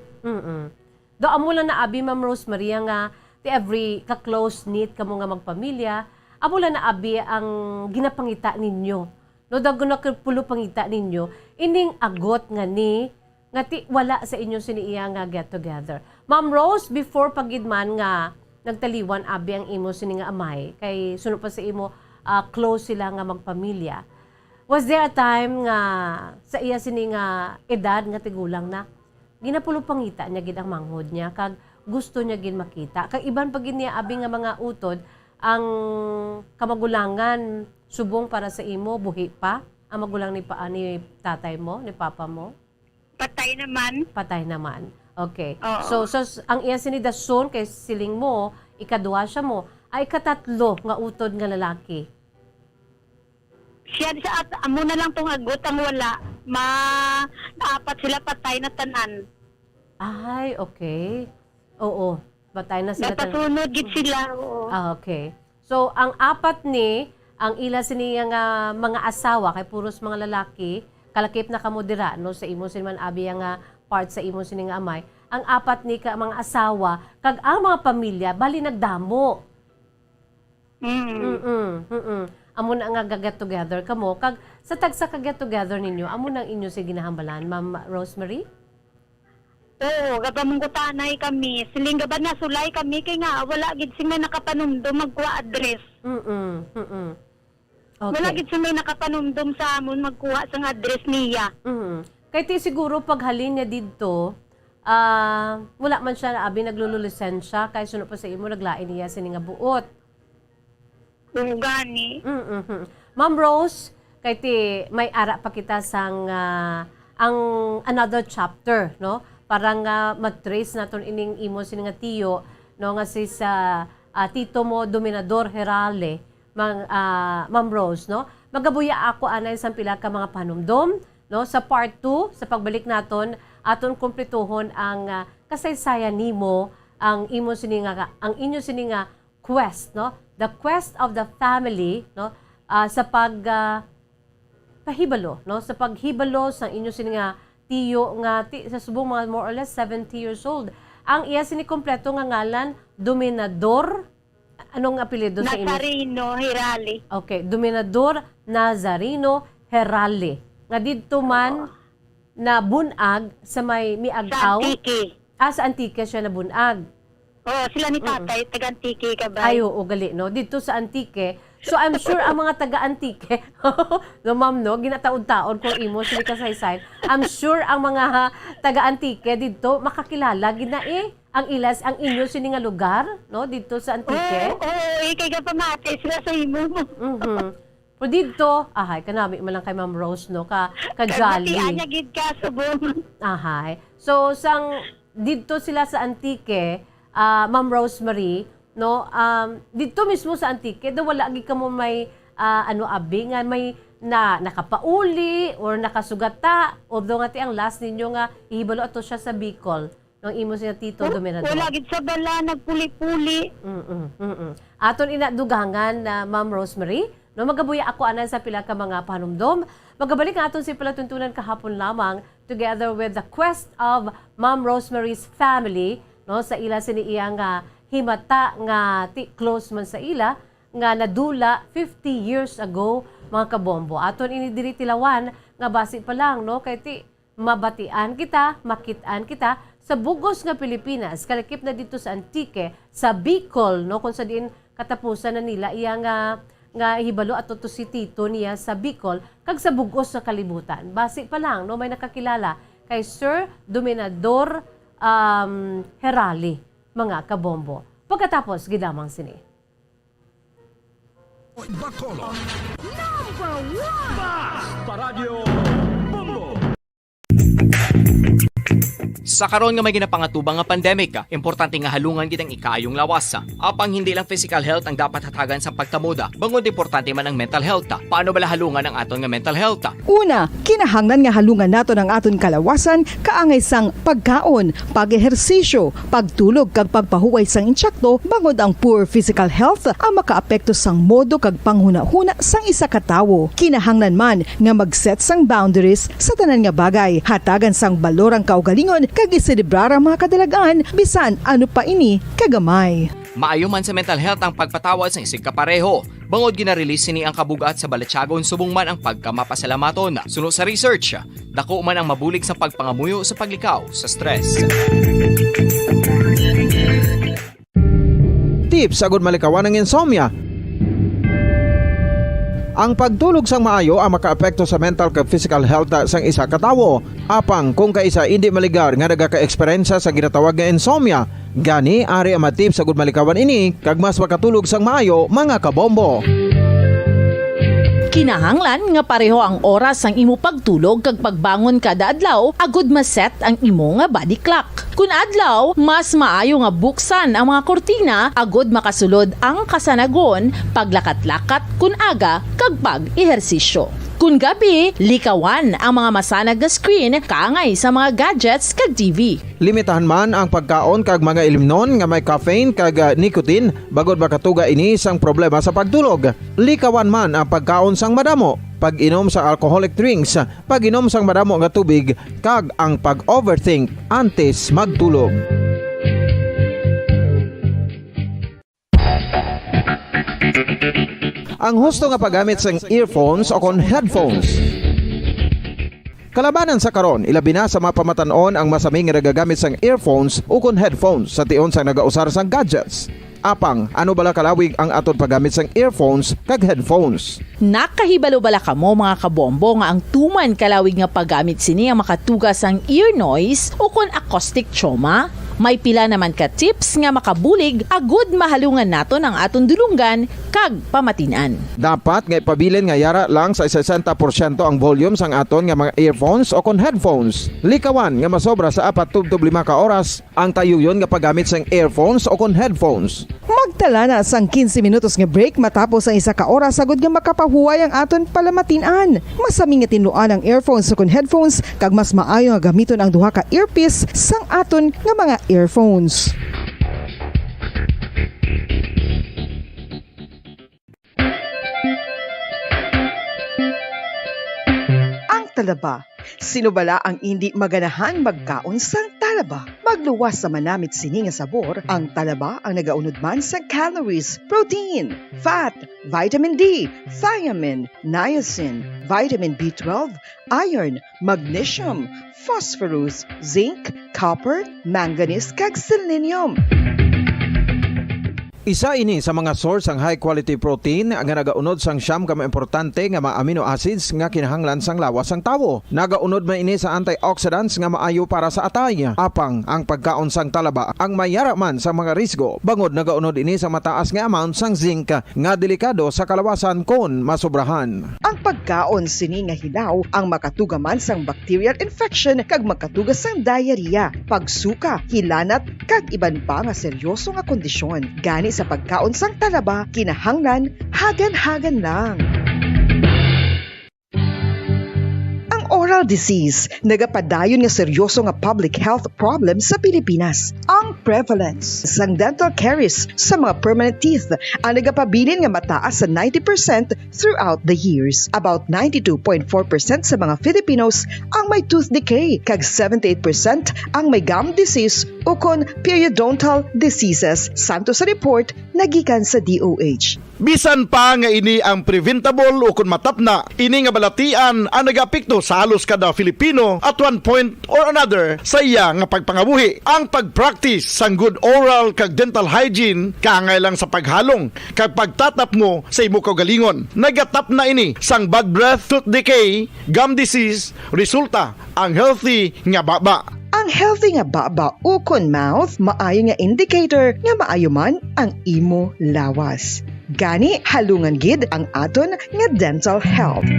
Do amo lang na abi, Ma'am Rosemary, nga ti every ka-close knit kamo nga magpamilya, amo lang na abi ang ginapangita ninyo. No, dago na pulo pangita ninyo, ining agot nga ni nga ti wala sa inyo siniiya nga get together. Ma'am Rose, before pagidman nga nagtaliwan abi ang imo sini nga amay, kay sunod pa sa imo close sila nga magpamilya. Was there a time nga sa iya sini nga edad nga tigulang na ginapulo pangita niya gid ang manghod niya kag gusto niya gid makita. Kag iban pag niya abi nga mga utod ang kamagulangan subong para sa imo buhi pa ang magulang ni tatay mo, ni papa mo. Patay naman. Patay naman. Okay. Oo. So ang iya sinidason kay siling mo, ikaduha siya mo, ay katatlo nga utod nga lalaki. Siya at amo na lang tong agot ang wala. Apat sila patay na tanan. Ay, okay. Oo. Patay na sila. Napasunod gid sila. Oo. Okay. So ang apat ni ang ila siniya nga mga asawa kay puros mga lalaki, kalakip na kamo dira no sa imo man abi nga part sa imo sini nga amay. Ang apat ni ka mga asawa kag ang mga pamilya bali nagdamo. Amo na nga get together kamo kag sa tagsa ka get together ninyo amo nang inyo si ginahambalan, Ma'am Rosemary? Oo, gabamong kutanay kami. Siling gaban na sulay kami kay nga wala gid sing may nakapanumdum magkuha address. Okay. Wala gid sing may nakapanumdum sa amon magkuha sang address niya. Kaya ti siguro paghalin niya dito, wala man siya na abi naglululisensya kay sunod pa sa imo naglain niya sini nga buot. Oo, gani. Ma'am Rose, kay ti may ara pa kita sang ang another chapter, no? Parang mag-trace naton ining imo sini nga tiyo, no nga si sa tito mo Dominador Herale, Ma'am Rose, no? Magabuya ako anay sa pila ka mga panumdom, no? Sa part 2, sa pagbalik naton, aton kumpletuhon ang kasaysayan nimo, ang imo sini nga ang inyo sini nga quest, no? The quest of the family, no? Sa pahibalo, no? Sa paghibalo sa inyo sini nga tiyo nga sa subong mga more or less 70 years old. Ang iya sini kompleto nga ngalan Dominador. Anong apelyido sa inyo? Nazarino Hirali. Okay, Dominador Nazarino Herale. Nga didto man na bunag sa may Sa miagaw. Antique. Sa Antique siya na bunag. Oo, sila ni tatay, taga Antique ka ba? Ay, oo, gali, no? Dito sa Antique. So, I'm sure ang mga taga-Antique, no, ma'am, no? Ginataon-taon kung imo, sili kasaysay. I'm sure ang mga taga-Antique dito, makakilala, ang ilas, ang inyo sini nga lugar, no? Dito sa Antique. Oo, kay ka pamati sila sa imo. Pero dito, kanami man lang kay Ma'am Rose, no? Ka-jolly. Batian niya gid ka subong. So, dito sila sa Antique, Ma'am Rosemary, no, dito mismo sa Antique, wala agi ka mo may abi nga may nakapauli or nakasugata, although nga ti ang last ninyo nga ihibalo ato siya sa Bicol, ng imo siya Tito Dominador. Wala gid sa bala, nagpuli-puli. Aton inadugangan na Ma'am Rosemary, no magabuya ako anan sa pila ka mga panumdom. Magabalik nga aton si palatuntunan kahapon lamang together with the quest of Ma'am Rosemary's family, no sa ila sini iya nga himata nga close man sa ila nga nadula 50 years ago mga kabombo. Aton ini diri tilawan nga basi pa lang no kay ti mabatian kita, makitaan kita sa bugos nga Pilipinas, kalakip na dito sa Antique, sa Bicol, no, kung sa diin katapusan na nila, iya nga hibalo at to si Tito niya sa Bicol, kag sa bugos sa kalibutan. Basi pa lang, no, may nakakilala kay Sir Dominador Herali, mga kabombo. Pagkatapos, gidamang sini. Bacolod. Number 1! Paradyo Bongo. Sa karon nga may ginapangatubang nga pandemic, importante nga halungan kitang ikaayong lawas. Apang hindi lang physical health ang dapat hatagan sa pagtamuda, bangod importante man ang mental health. Paano bala halungan ang aton nga mental health? Una, kinahanglan nga halungan nato ang aton kalawasan kaangay sang pagkaon, pag-ehersisyo, pagtulog kag pagpahuway sang insyakto bangod ang poor physical health ang makaapekto sang modo kag panghuna-huna sang isa ka tawo. Kinahanglan man nga mag-set sang boundaries sa tanan nga bagay, hatagan sang balorang kaugalingon kag iselebrar ang mga kadalagaan bisan ano pa ini kagamay. Maayo man sa mental health ang pagpatawad sa isig kapareho. Bangod ginarelease sini ang kabugat sa Balatsyagon subong man ang pagkamapasalamaton. Sunod sa research, dako man ang mabulig sa pagpangamuyo sa paglikaw sa stress. Tips sagud malikawan ng insomnia. Ang pagtulog sang maayo ang makaapekto sa mental kag physical health sang isa ka tawo. Apang kung kaisa hindi maligar nga nagaka-eksperyensya sa ginatawag nga insomnia, gani ari ang matip sagud malikawan ini kag mas makatulog sang maayo mga kabombo. Kinahanglan nga pareho ang oras ang imo pagtulog kag pagbangon kada adlaw agud maset ang imo nga body clock. Kun adlaw, mas maayo nga buksan ang mga kortina agud makasulod ang kasanagon, paglakat-lakat kun aga kag pag-ehersisyo. Kun gabi, likawan ang mga masanag nga screen kaangay sa mga gadgets kag TV. Limitahan man ang pagkaon kag mga ilimnon nga may caffeine kag nicotine bagod makatuga ini sang problema sa pagtulog. Likawan man ang pagkaon sang madamo, pag-inom sa alcoholic drinks, pag-inom sang madamo nga tubig kag ang pag-overthink antes magtulog. Ang husto nga paggamit sang earphones o kon headphones. Kalabanan sa karon, ilabi na sa mga pamatanon ang masaming nga nagagamit sang earphones o kon headphones sa tion sang nagausar sang gadgets. Apang, ano bala kalawig ang aton paggamit sang earphones kag headphones? Nakahibalo bala kamo mga kabombo nga ang tuman kalawig nga paggamit sini ang makatugas ang ear noise o kon acoustic trauma? May pila naman ka tips nga makabulig agud mahalungan naton ang aton dulunggan kag pamatinan. Dapat nga ipabilin nga yara lang sa 60% ang volume sang aton nga mga earphones o kon headphones. Likawan nga masobra sa 4-5 ka oras ang tayuyon nga paggamit sang earphones o kon headphones. Magtala na sang 15 minutos nga break matapos ang isa ka oras sagud nga makapahuway ang aton palamatinan. Masami nga tinluan ang earphones o kon headphones kag mas maayo nga gamiton ang duha ka earpiece sang aton nga mga earphones. Ang talaba. Sino bala ang hindi maganahan magkaon sang talaba? Magluwas sa manamit sini nga sabor, ang talaba ang nagaunod man sa calories, protein, fat, vitamin D, thiamine, niacin, vitamin B12, iron, magnesium, phosphorus, zinc, copper, manganese kag selenium. Isa ini sa mga source ang high quality protein nga nagaunod sang siyam ka importante nga mga amino acids nga kinahanglan sang lawas sang tawo. Nagaunod man ini sa antioxidants nga maayo para sa atay. Apang ang pagkaon sang talaba ang mayara man sa mga risgo. Bangod nagaunod ini sa mataas nga amount sang zinc nga delikado sa kalawasan kon masobrahan. Ang pagkaon sini nga hilaw ang makatuga man sang bacterial infection kag makatuga sang diarrhea, pagsuka, hilanat kag iban pa nga seryoso nga kondisyon. Gani sa pagkaon sang talaba, kinahanglan hagan-hagan lang. Ang oral dental disease, nagapadayon nga seryoso nga public health problem sa Pilipinas. Ang prevalence sang dental caries sa mga permanent teeth ang nagapabilin nga mataas sa 90% throughout the years. About 92.4% sa mga Filipinos ang may tooth decay, kag 78% ang may gum disease o kon periodontal diseases. Santo sa report nagikan sa DOH. Bisan pa nga ini ang preventable o kung matapna, ini nga balatian ang nagapikto sa halos kada Filipino at one point or another sa iya nga pagpangabuhi. Ang pag-practice sang good oral kag dental hygiene kaangay lang sa paghalong kag pagtatap mo sa imo kaugalingon. Nagatap na ini sang bad breath, tooth decay, gum disease, resulta ang healthy nga baba. Ang healthy nga baba o kon mouth, maayo nga indicator nga maayo man ang imo lawas. Gani, halungan gid ang aton nga dental health.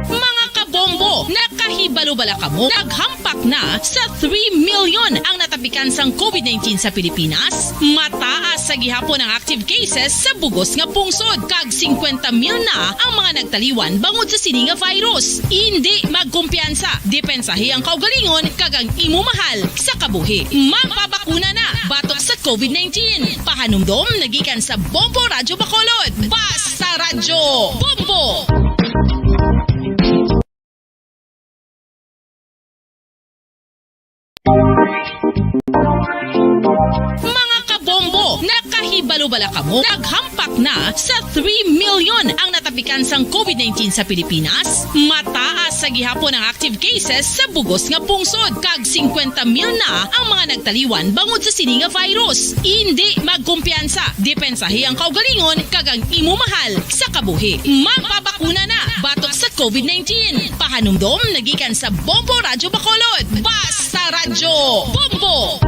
Mga kabombo, nakahibalo-bala ka mo, naghampak na sa 3 million ang natapikan sang COVID-19 sa Pilipinas. Mataas sa gihapon ang active cases sa bugos nga pungsod, kag 50 mil na ang mga nagtaliwan bangod sa sini nga virus. Hindi magkumpiyansa, depensahi ang kaugalingon kag ang imo mahal sa kabuhi. Magpabakuna na batok sa COVID-19. Pahanumdom nagikan sa Bombo Radyo Bacolod. Basta Radyo Bombo! Mga kabombo, nakahibalo-bala ka mo, naghampak na sa 3 million ang natapikan sang COVID-19 sa Pilipinas. Mataas sa gihapon ang active cases sa bugos nga pungsod, kag 50 mil na ang mga nagtaliwan bangod sa sini nga virus. Hindi magkumpiyansa, depensahi ang kaugalingon kag ang imo mahal sa kabuhi. Magpabakuna na batok sa COVID-19. Pahanumdom nagikan sa Bombo Radyo Bacolod. Basta Radyo Bombo!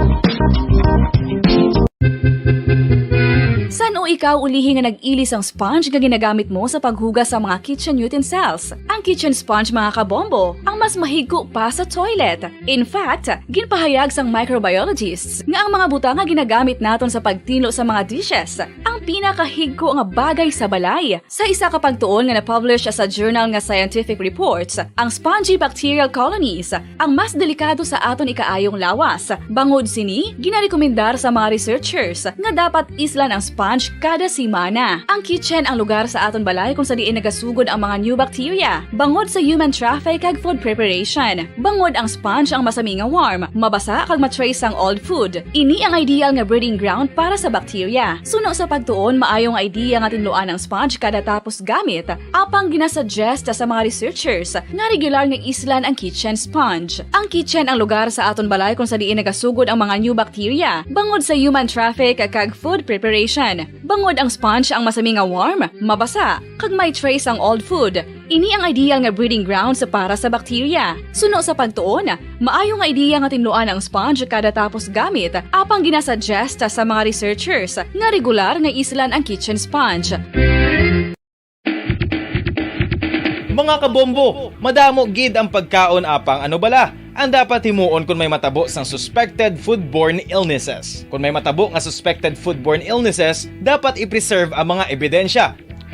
San o ikaw ulihi nga nag-ilis ang sponge nga ginagamit mo sa paghugas sa mga kitchen utensils? Ang kitchen sponge, mga kabombo, ang mas mahigko pa sa toilet. In fact, ginpahayag sang microbiologists nga ang mga butang nga ginagamit naton sa pagtinlo sa mga dishes ang pinakahigko nga bagay sa balay. Sa isa ka pagtuon nga na-publish sa journal nga Scientific Reports, ang spongy bacterial colonies ang mas delikado sa aton ikaayong lawas. Bangod sini, ginarekomendar sa mga researchers nga dapat islan ang sponge kada simana. Ang kitchen ang lugar sa aton balay kung sa diin nagasugod ang mga new bacteria. Bangod sa human traffic kag food preparation. Bangod ang sponge ang masami nga warm, mabasa kag matrace ang old food. Ini ang ideal nga breeding ground para sa bacteria. Suno sa pagtuon, maayong idea nga tinluan ang sponge kada tapos gamit. Apang ginasuggest sa mga researchers nga regular nga islan ang kitchen sponge. Ang kitchen ang lugar sa aton balay kung sa diin nagasugod ang mga new bacteria. Bangod sa human traffic kag food preparation. Bangod ang sponge ang masami nga warm, mabasa, kag may trace ang old food. Ini ang ideal nga breeding ground sa para sa bacteria. Suno sa pagtuon, maayong idea nga tinluan ang sponge kada tapos gamit. Apang ginasuggest sa mga researchers nga regular nga islan ang kitchen sponge. Mga kabombo, madamo gid ang pagkaon apang ano bala. Ang dapat himuon kung may matabo sang suspected foodborne illnesses. Kung may matabo nga suspected foodborne illnesses, dapat i-preserve ang mga ebidensya.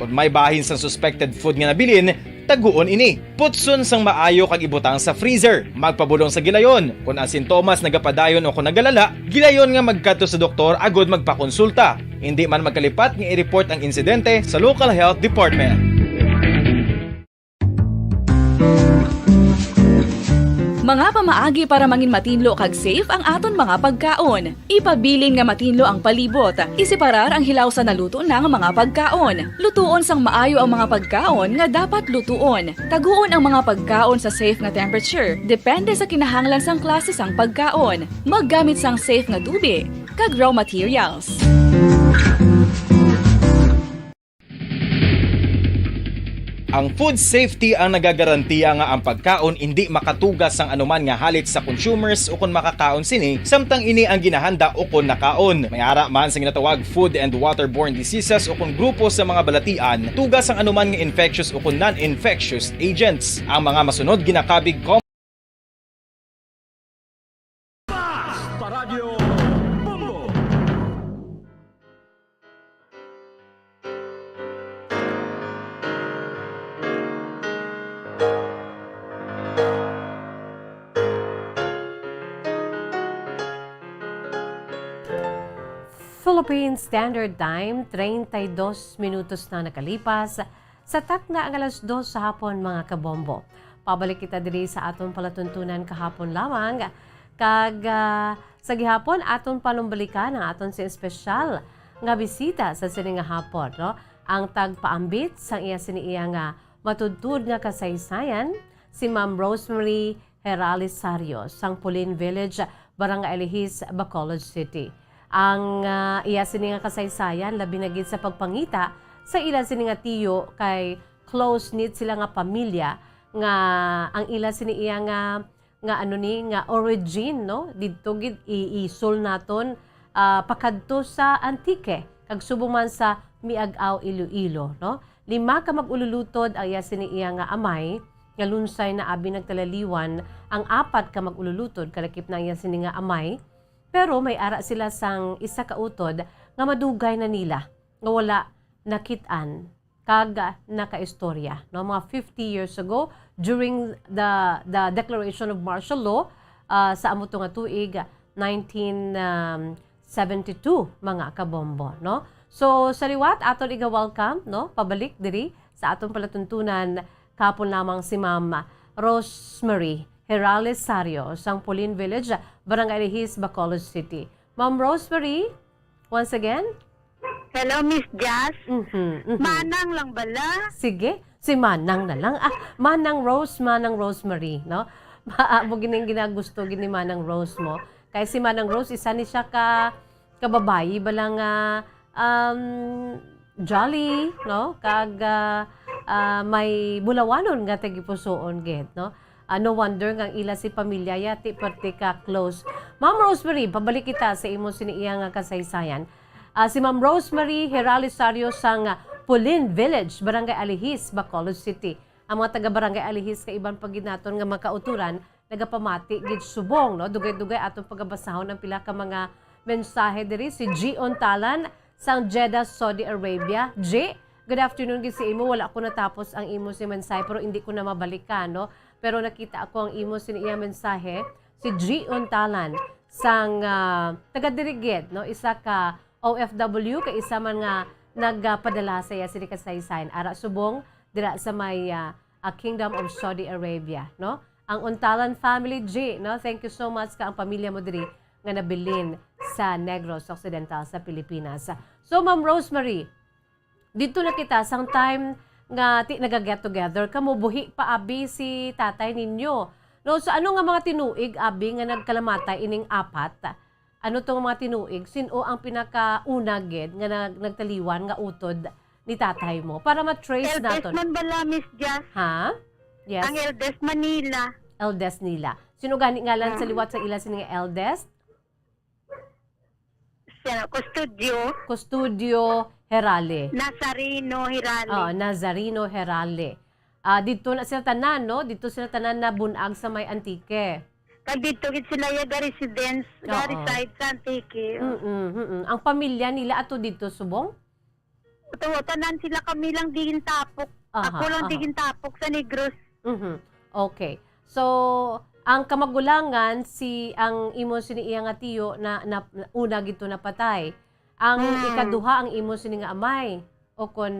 Kung may bahin sang suspected food nga nabilin, taguon ini. Putson sang maayo kag ibutang sa freezer. Magpabulong sa gilayon. Kung ang sintomas nagapadayon o kung nagalala, gilayon nga magkadto sa doktor agod magpakonsulta. Hindi man magkalipat nga i-report ang insidente sa local health department. Mga pamaagi para mangin matinlo kag safe ang aton mga pagkaon. Ipabilin nga matinlo ang palibot. Isiparar ang hilaw sa naluto na nga mga pagkaon. Lutuon sang maayo ang mga pagkaon nga dapat lutuon. Taguon ang mga pagkaon sa safe nga temperature. Depende sa kinahanglan sang klase sang pagkaon. Maggamit sang safe nga tubig kag raw materials. Ang food safety ang nagagarantiya nga ang pagkaon hindi makatugas sang anuman nga halit sa consumers o kung makakaon sini, samtang ini ang ginahanda o kung nakaon. May ara man sa ginatawag food and waterborne diseases o kung grupo sa mga balatian, tugas ang anuman nga infectious o kung non-infectious agents. Ang mga masunod ginakabig Paradyo Bombo! Philippine Standard Time, 32 minutos na nakalipas. Sa takna ang alas 2 sa hapon mga kabombo. Pabalik kita diri sa aton palatuntunan kahapon lamang. Kag sa gihapon aton panumbalikan ang aton si espesyal nga bisita sa sini nga hapon. No? Ang tagpaambit sa iya siniiya nga matudtud nga kasaysayan, si Ma'am Rosemary Herales Sarios, sang Pulin Village, Barangay Alihis, Bacolod City. Ang iya sini nga kasaysayan labi na gid sa pagpangita sa ila sini nga tiyo kay close-knit sila nga pamilya nga ang ila sini iya nga ano ni nga origin no didto gid iisol naton pakadto sa Antique kag subuman sa Miag-aw Iloilo no. 5 ka mag-ululutod ang iya sini iya nga amay nga lunsay na abi nagtalaliwan, ang 4 ka mag-ululutod kalakip na iya sini nga amay. Pero may ara sila sang isa ka utod nga madugay na nila nga wala nakitaan kag nakaistorya no mga 50 years ago during the declaration of martial law sa amo nga tuig 1972 mga kabombo no. So sa liwat aton iga-welcome no pabalik diri sa aton palatuntunan kapon lamang si Ma'am Rosemary Herales Sarios, sang Pulin Village, Barangay Alihis, Bacolod City. Ma'am Rosemary, once again. Hello, Miss Jazz. Manang lang bala. Sige, si Manang na lang. Manang Rose, Manang Rosemary, no? Mo gining ginagusto gini Manang Rose mo. Kay si Manang Rose isa ni siya kababayi balang jolly, no? Kag may bulawanon nga tagipusoon gid, no? No wonder nga ila si pamilya yati parte ka close. Ma'am Rosemary, pabalik kita sa imo siniiya nga kasaysayan. Si Ma'am Rosemary Herales Sarios sang Pulin Village, Barangay Alihis, Bacolod City. Ang mga taga Barangay Alihis kay iban paginaton nga makauturan nagapamati gid subong no dugay-dugay atong pagabasahon ang pila ka mga mensahe diri si G. Ontalan sang Jeddah, Saudi Arabia. G, good afternoon gid si imo. Wala ko natapos ang imo si mensahe pero hindi ko na mabalikan no. Pero nakita ako ang imo siniya mensahe si G. Ontalan sang taga-dirigid no isa ka OFW kay isa man nga nagpadala sa iya sini kasaysayan ara subong dira sa may Kingdom of Saudi Arabia no. Ang Ontalan family G no, thank you so much ka ang pamilya mo diri nga nabilin sa Negros Occidental sa Pilipinas. So Ma'am Rosemary, dito na kita sang time nga nagaget together kamo buhi pa abi si tatay ninyo. No, sa ano nga mga tinuig abi nga nagkalamatay ining 4? Ano tong mga tinuig? Sino ang pinakauna gid nga nagtaliwan nga utod ni tatay mo para ma-trace naton? Eldest man bala, Miss Jazz. Ha? Yes. Ang eldest Manila. Eldest nila. Sino gani ngalan sa liwat sa ila sini nga eldest? Custodio Herale. Nazarino Hirali. Nazarino Herale. Dito na sila tanan, no? Dito sila tanan na bunag sa may Antique. Kag dito gid sila ga residence, ga reside sa Antique. Ang pamilya nila ato dito subong? Tanan sila kami lang digin tapok. Ako lang digin tapok sa Negros. Okay. So, ang kamagulangan ang imo siniiya nga tiyo na una gito napatay. Ang ikaduha ang imo sini nga amay o kon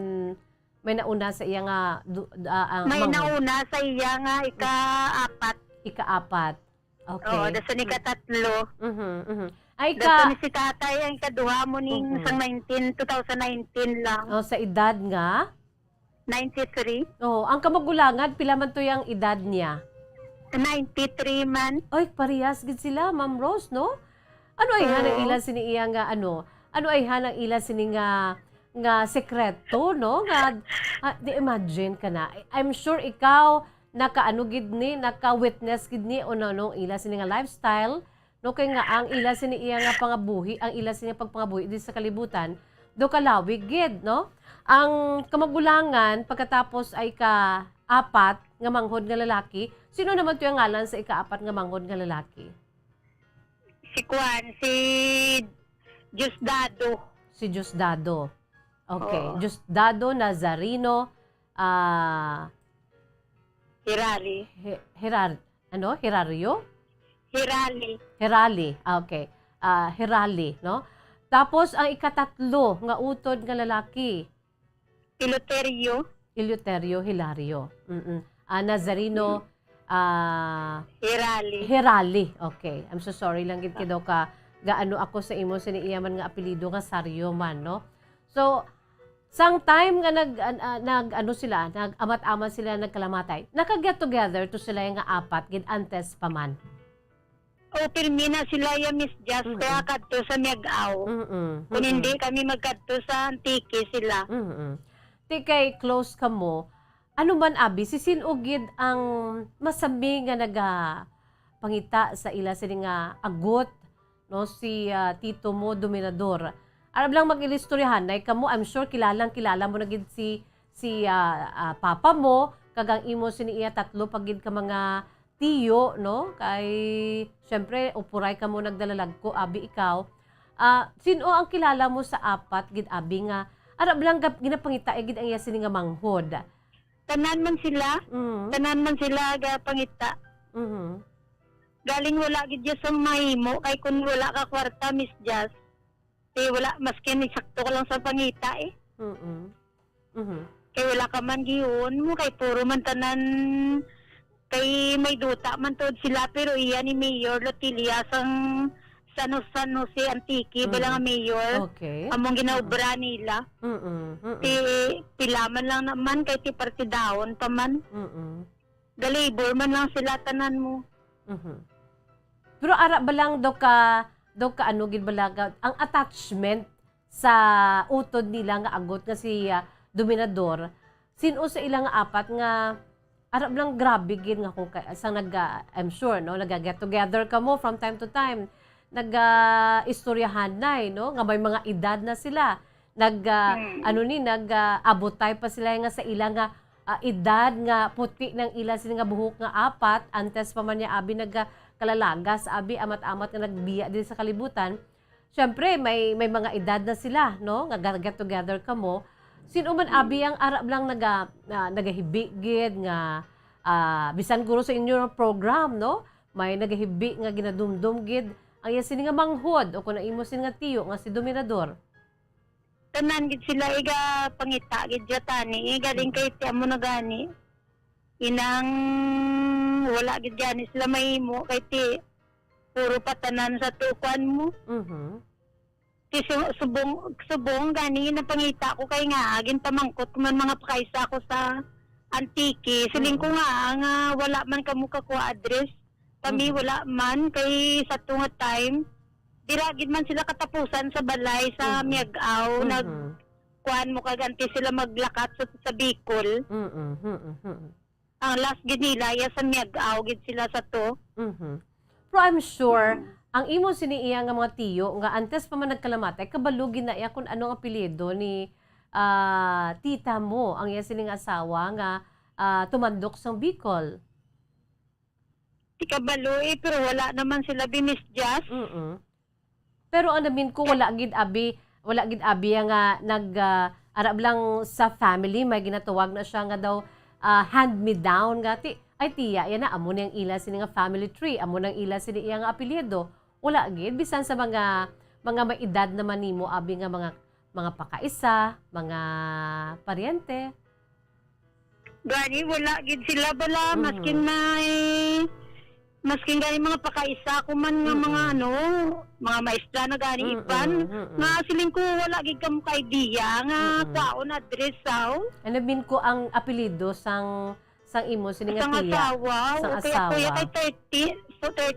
may nauna sa iya nga may nauna sa iya nga ika-4. Okay. Oh, dasa ni katatlo. Ay dasa ni si tatay ang ikaduha mo ning sang 2019 lang. Oh, sa edad nga 93. Oh, ang kamagulangan pila man to yang edad niya? 93 man. Oy, parehas gid sila, Ma'am Rose, no? Ano ay hanang ila sini iya nga ano? Ano ay hanang ila sini nga sekreto, no? Nga di imagine ka na. I'm sure ikaw nakaano gid ni, naka-witness gid ni o no ila sini nga lifestyle, no kay nga ang ila sini iya nga pangabuhi, ang ila sini pagpangabuhi di sa kalibutan, do kalawig gid, no? Ang kamagulangan pagkatapos ay ka-4 nga manghod nga lalaki. Sino naman to yung ngalan sa ika-4 nga manghod nga lalaki? Si Diosdado. Si Diosdado. Okay. Diosdado Nazarino Hirali. Hirario? Hirali. Hirali. Okay. Hirali, no? Tapos ang ikatatlo nga utod nga lalaki, Eleuterio, Eleuterio Hilario. Nazarino Hirali. Herali. Okay. I'm so sorry lang gid daw ka gaano ako sa imo siniiyaman nga apelyido nga Sario man, no? So, sang time nga nag-amat-amat sila nagkalamatay, nakaget together to sila nga apat gid antes pa man. O pirmi na sila ya Miss Jazz kaya kadto sa Miag-aw. Kung hindi kami magkadto sa Antique sila. Ti kay close ka mo, ano man abi sisinugid ang masabi nga pangita sa ila sini nga agot, no, si tito mo Dominador. Alam lang mag-ilistoryahan nay kamo, I'm sure kilala mo na gid si papa mo kagang imo sini iya tatlo pagid ka mga tiyo, no? Kay syempre upuray ka mo nagdalalag ko abi ikaw. Sino ang kilala mo sa apat gid abi nga arab lang ginapangita gid ang iya sini nga manghod. Tanan man sila. Tanan man sila ga pangita. Galing wala gid ya sa mahimo kay kun wala ka kwarta Miss Jazz. Wala maskin sakto ka lang sa pangita eh. Kay wala ka man giyon mo kay puro man tanan kay may duta man tod sila pero iya ni Mayor Lotilia sang San Jose Antique bilang mayor. Okay. Among ginaobra nila. Pilaman lang naman kay ti partidahon pa man. Galibor man lang sila tanan mo. Pero ara ba lang daw ka ano gid balaga ang attachment sa utod nila nga agot nga si Dominador. Sino sa ilang apat nga arab lang grabe gid nga kung sang I'm sure no get together ka mo from time to time istoryahan na no nga may mga edad na sila abotay pa sila nga sa ilang nga edad nga puti ng ila sila nga buhok nga apat antes pa man niya abi kalalagas abi amat-amat nga nagbiya din sa kalibutan. Syempre may mga edad na sila no nga get together ka mo. Sino man abi ang arab lang nagahibigid nga bisan guro sa inyo program no may nagahibi nga ginadumdum gid ang iya sini nga manghod o kun imo sini nga tiyo nga si Dominador. Tanan gid sila iga pangita gid jatani galing kay ti amo na gani. Inang wala gid gani sila mahimo kay ti puro patanan sa tukuan mo. Ti subong gani na pangita ko kay nga agin pamangkot man mga pakaisa ko sa Antique. Siling ko nga wala man kamo ko address. Kami wala man kay sa tunga time. Diragid man sila katapusan sa balay sa Miag-aw. Kuan mo kaganti sila maglakat sa Bicol. Ang last gid nila ya sa Miag-aw gid sila sa to. Pero I'm sure ang imo siniiya nga mga tiyo nga antes pa man nagkalamatay kabalugin na iya kung anong apelyido ni tita mo ang iya sining asawa nga tumandok sa Bicol. Ti kabalo pero wala naman sila Miss Jazz. Pero ang namin ko wala gid abi nga arab lang sa family may ginatawag na siya nga daw hand me down nga ay tiya yan na amo nang ila sini nga family tree amo nang ila sini iya nga apelyido wala gid bisan sa mga may edad naman nimo abi nga mga pakaisa mga paryente. Gani wala gid sila bala maskin gani mga pakaisa ko man nga mga mga maestra na gani ipan nga siling ko wala gid kam ka idea nga kwaon address saw. Ano bin ko ang apelyido sang imo sini nga tiya. Sang asawa. Kuya kay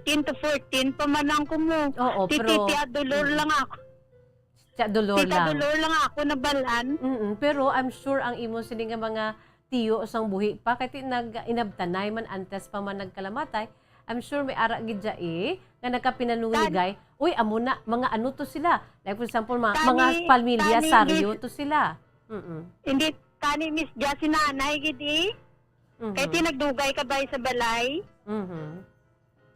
13 to 14 pamalang ko mo. Oo, pero Titi Dolor lang ako. Tita Dolor lang ako na balan. Pero I'm sure ang imo sini nga mga tiyo sang buhi pa kay inabtanay man antes pa man nagkalamatay. I'm sure may ara gid nga nagkapinanuligay. Uy, amo na mga ano to sila. Like for example, mga pamilya Sario to sila. Hindi tani Miss Jazz si nanay gid Kay tinagdugay ka ba sa balay?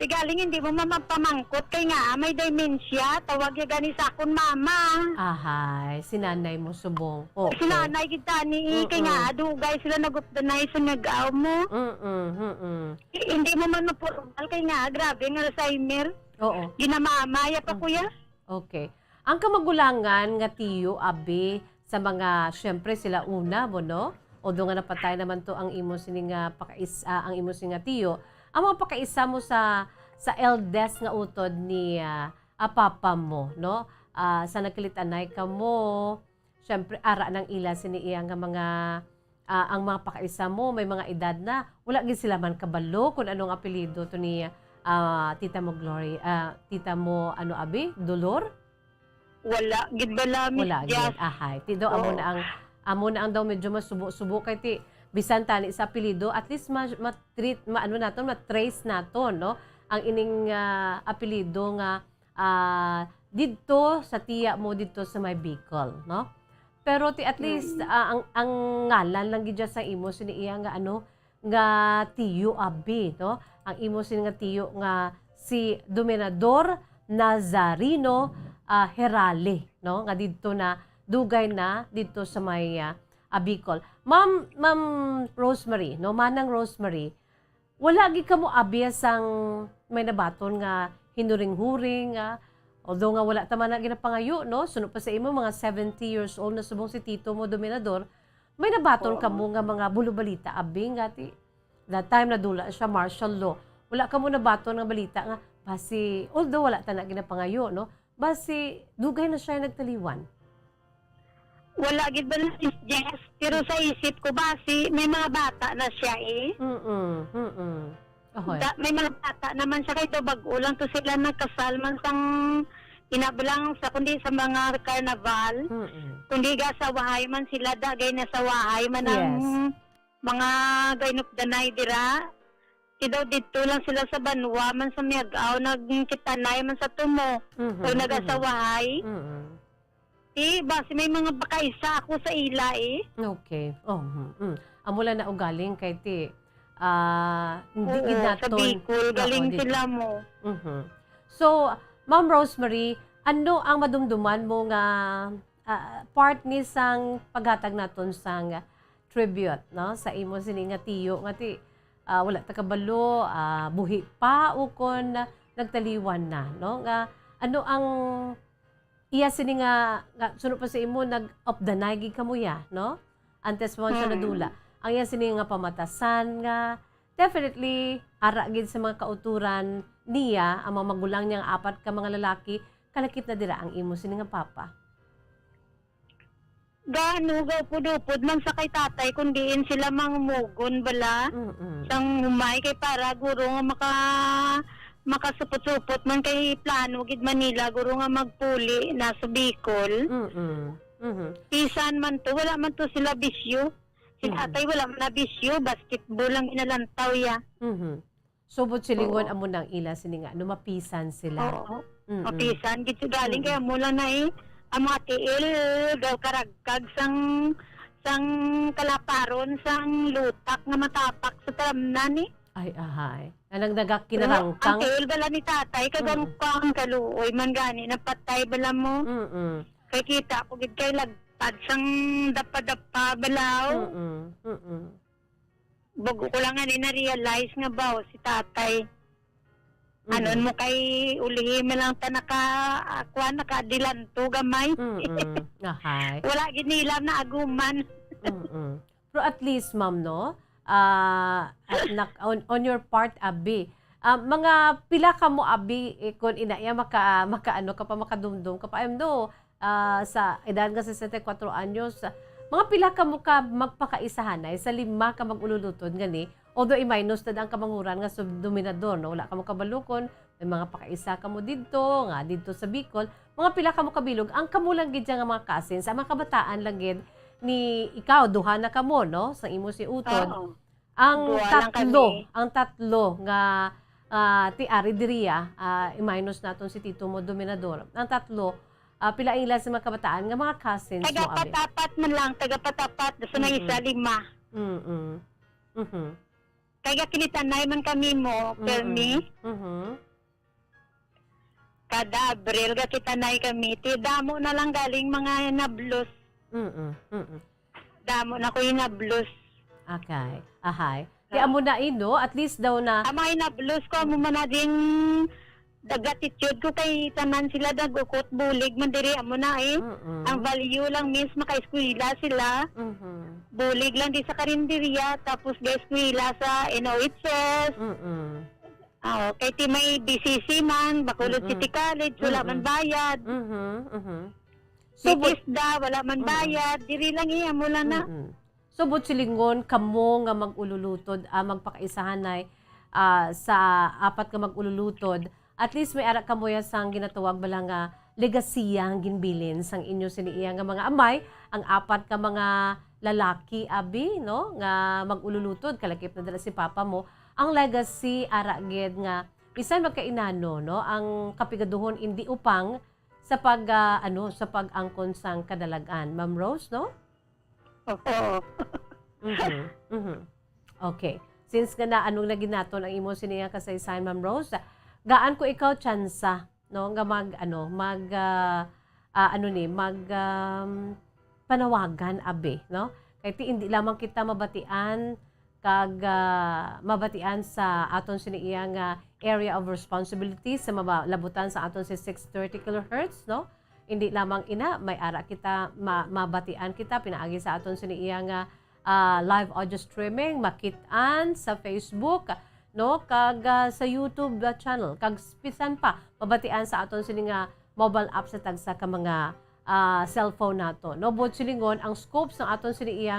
Tigaling hindi mo mamapamangkot kay nga may dementia, tawag ya gani sa akon mama. Ahay, sinanay mo subong. Okay. Sinanay kita ni kay nga dugay sila nagupdanay sa nag-aw mo. Hindi mo man mapormal kay nga grabe nga Alzheimer. Oo. Ginamamaya pa kuya. Okay. ang kamagulangan nga tiyo abi sa mga syempre sila una mo no. Although nga napatay naman to ang imo sini nga ang imo sini nga tiyo. Ang mga pakaisa mo sa eldest nga utod ni papa mo no. Sa nakilitanay ka mo, syempre ara ng ila sini iya nga mga ang mga pakaisa mo may mga edad na wala gid sila man kabalo kung anong apelyido to ni tita mo Glory, tita mo ano abi, Dolor? Wala gid bala Miss Wala gid. Jazz. Ahay, ti daw amo na ang daw medyo masubo-subo kay ti bisan tani sa apelyido at least ma-treat ma-trace naton no ang ining apelyido nga didto sa tiya mo didto sa may Bicol no. Pero ti at least ang ngalan lang gid sa imo sini iya nga ano nga tiyo abi no. Ang imo sini nga tiyo nga si Dominador Nazarino Herale no nga didto na dugay na dito sa may Bicol. Ma'am Rosemary no, Manang Rosemary, wala gid kamo abiyas ang may nabaton nga hinuring-huring although nga wala tama na ginapangayo no, sunod pa sa imo mga 70 years old na subong si tito mo Dominador, may nabaton kamo nga mga bulubalita abi nga ti that time na dula siya martial law. Wala kamo nabaton nga balita nga basi although wala ta na ginapangayo no, basi dugay na siya nagtaliwan. Wala gid ba na Miss Jess? Pero sa isip ko basi may mga bata na siya eh. Ahoy. May mga bata naman siya kay bag-o lang to sila nagkasal man sang inabalang sa kundi sa mga carnival. Kundi ga sa wahay man sila dagay na sa wahay man ang mga gainop danay dira. Kidaw dito lang sila sa Banwa man sa Miagaw nagkitanay man sa tumo. So nagasawahay. Basi may mga bakaisa ako sa ila eh. Okay. Amula na ugaling kay ti hindi Oo, ginaton. sa Bicol, galing sila mo. So, Ma'am Rosemary, ano ang madumduman mo nga part ni sang paghatag naton sang tribute no sa imo sini nga tiyo nga ti wala ta kabalo buhi pa o kon nagtaliwan na no nga ano ang iya sini nga sunod pa sa imo nag of the night kamuya no antes mo siya nadula ang iya sini nga pamatasan nga definitely ara gid sa mga kauturan niya ang mga magulang niyang apat ka mga lalaki kalakip na dira ang imo sini nga papa. Gaano gaw pudupod man sa kay tatay kundiin sila mangumugon bala. Sang humay kay para guro nga makasupot-supot man kay plano gid Manila guro nga magpuli nasa Bicol. Pisan man to wala man to sila bisyo. Si tatay wala man na bisyo, basketball lang inalantaw ya. Subot silingon amo nang ila sini nga mapisan sila. Oo. Mapisan gid galing kay amo lang na ang mga tiil daw karagkag sang kalaparon sang lutak nga matapak sa talamnan eh. Ay ahay. Anang nagak kinarangkang. Ang tiil bala ni tatay kagang kang kaluoy man gani napatay bala mo. Kay kita ko gid kay lagpad sang dapa-dapa balaw. Bago ko lang nga na-realize nga ba si tatay. Anon mo kay ulihin mo lang ta nakadilanto gamay. Ahay. Wala ginilam na aguman. Pero at least ma'am no, on your part abi, mga pila ka mo abi kung inaya makaano ka pa makadumdum ka pa no sa edad nga 64 anyos, mga pila ka mo ka magpakaisahanay sa 5 ka magululutod gani. Although i-minus na ang kamanguran nga Dominador, no? Wala ka mo kabalukon, may mga pakaisa ka mo dito, nga dito sa Bicol, mga pila ka mo kabilog, ang kamulang gid nga mga cousins, ang mga kabataan lang gid ni ikaw, duha na ka mo, no? Sa imo si Utod. Ang tatlo nga ti Ari Diria, i-minus naton si Tito mo Dominador. Ang tatlo, pila ang ilan sa mga kabataan nga mga cousins mo, abi. Taga-patapat man lang, taga-patapat, sa nang isa 5. Kaya kinitanay man kami mo, Permi. Kada Abril, kitanay kami. Damo na lang galing mga nablos. Damo na ko yung nablos. Okay. Ahay. Kaya mo na ino, at least daw na... Ang mga nablos ko, mo man na din dagatitude ko kay tanan sila dagukot bulig man diri amo na eh. Ang value lang means maka-eskwela sila. Bulig lang di sa karinderya tapos ga-eskwela sa NOHS. Kay ti may BCC man, Bacolod City College, wala man bayad. So, Isda, wala man bayad. Diri lang iya mo lang na. So, silingon, kamo nga mag-ululutod, magpakaisahanay sa apat nga mag-ululutod, at least may ara kamo ya sang ginatawag bala nga legasiya ang ginbilin sang inyo siniiya nga mga amay, ang apat ka mga lalaki abi no nga mag-ululutod kalakip na dala si papa mo, ang legacy ara gid nga bisan magkainano no ang kapigaduhon hindi upang sa pag sa pag-angkon sang kadalagan. Ma'am Rose, no? Oo. Okay. Since nga na anong lagi naton ang imo siniya kasaysayan, Ma'am Rose, gaan ko ikaw tsansa no nga panawagan abi no kay ti hindi lamang kita mabatian sa aton siniya nga area of responsibility sa labutan sa aton si 630 kHz no hindi lamang ina may ara kita mabatian kita pinaagi sa aton siniya nga live audio streaming makit-an sa Facebook no kag sa YouTube channel kag pisan pa mabatian sa aton sini nga mobile app sa tagsa ka mga cellphone nato no bot silingon ang scope sa aton sini iya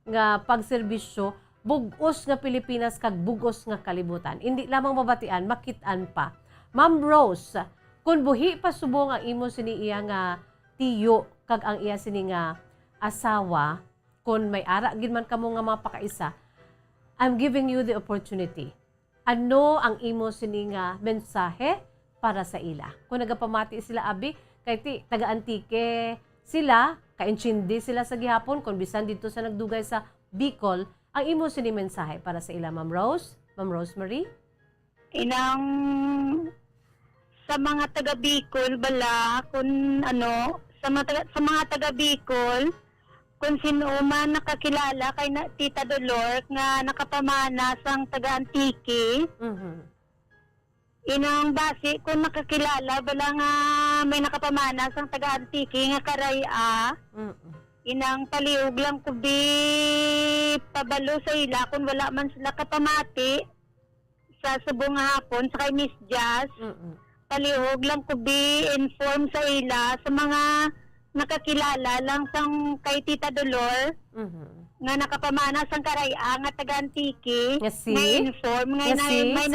nga pagserbisyo bugos nga Pilipinas kag bugos nga kalibutan hindi lamang mabatian makit-an pa. Ma'am Rose, kun buhi pa subong ang imo sini iya nga tiyo kag ang iya sini nga asawa kun may ara gid man kamo nga mapakaisa, I'm giving you the opportunity. Ano ang imo sini nga mensahe para sa ila? Kung nagapamati sila abi, kay ti taga-antike sila, kainchindi sila sa gihapon, kung bisan dito sa nagdugay sa Bicol, ang imo sini mensahe para sa ila, Ma'am Rose? Ma'am Rosemary? Inang sa mga taga Bicol bala kun sa mga taga Bicol kung sino man nakakilala kay Tita Dolor nga nakapamana sang taga-antike. Inang base kung nakakilala bala nga may nakapamana sang taga-antike nga karaya. Inang paliog lang kubi pabalo sa ila kung wala man sila kapamati sa subong hapon sa kay Miss Jazz. Paliog lang kubi inform sa ila sa mga nakakilala lang sang kay Tita Dolor nga nakapamana sang karaya nga taga-antike nga inform nga may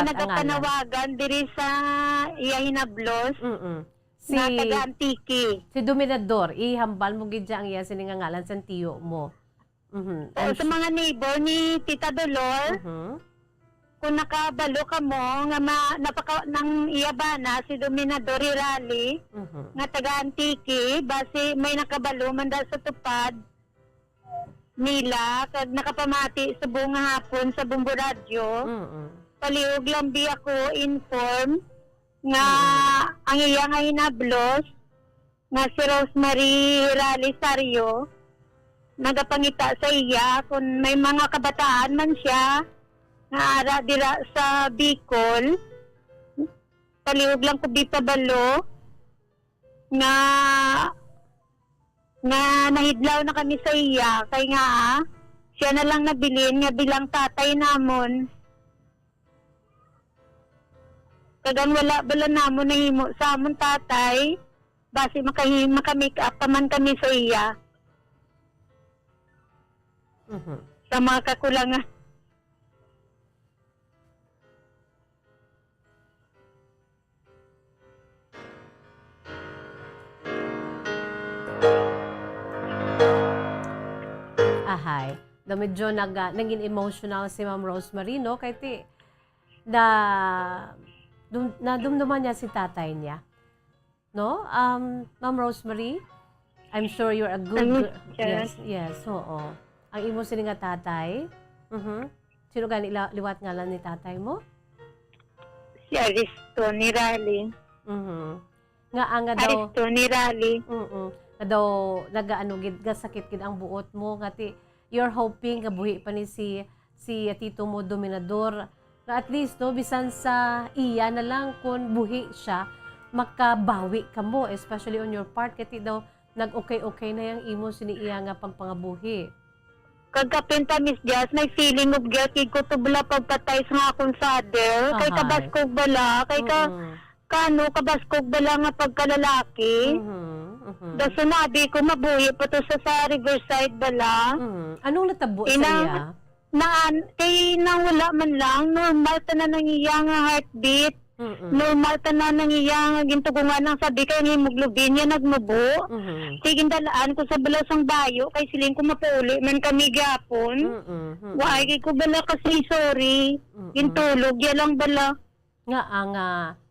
nagapanawagan diri sa iya hinablos nga taga-antike si Dominador ihambal mo gid ang iya sini nga ngalan sang tiyo mo. Sa mga neighbor ni Tita Dolor kung nakabalo ka mo nga nang iyabana si Dominador Rally nga taga-antike base may nakabalo man dahil sa tupad nila kag nakapamati sa buong hapon sa Bumbo Radio. Paliog lang bi ako inform nga ang iya nga hinablos nga si Rosemary Rally Sario nagapangita sa iya kung may mga kabataan man siya nga ara dira sa Bicol. Paliog lang ko di pabalo nga nahidlaw na kami sa iya kay nga siya na lang nabilin nga bilang tatay namon. Kagang wala bala namon nahimo sa amon tatay base maka-make up pa man kami sa iya. Sa mga kakulangan. Ahay. Medyo naging emotional si Ma'am Rosemary, no? Kaya dumduman niya si tatay niya. No? Ma'am Rosemary, I'm sure you're a good... Yes, oo. Ang imo sini nga tatay. Sino gani liwat ngalan ni tatay mo? Si Aristo ni Rally. Nga daw... Aristo ni Rally. Nga daw nagaano gid sakit gid ang buot mo ngati you're hoping nga buhi pa ni si Tito mo Dominador Na at least, no, bisan sa iya na lang kung buhi siya, makabawi ka mo, especially on your part, kati daw, nag-okay-okay na yung imo siniiya nga pangpangabuhi. Kagkapinta, Miss Jazz, may feeling of guilt. Ko to bala pagpatay sa akong father. Kay Ahay. kabaskog bala. Kay kano, kabaskog bala nga pagkalalaki. Da sinabi ko, mabuhi pa to sa Riverside bala. Anong natabo sa Inang- iya? Kay nang wala man lang, normal ta na nang iya nga heartbeat. Normal ta na nang iya nga gintugungan ng sabi kay ng hemoglobin niya nagmubo. Sige dalaan ko sa balasang bayo kay siling ko mapauli man kami gapon. Why kay ko bala kasi sorry. Gintulog ya lang bala. Nga ang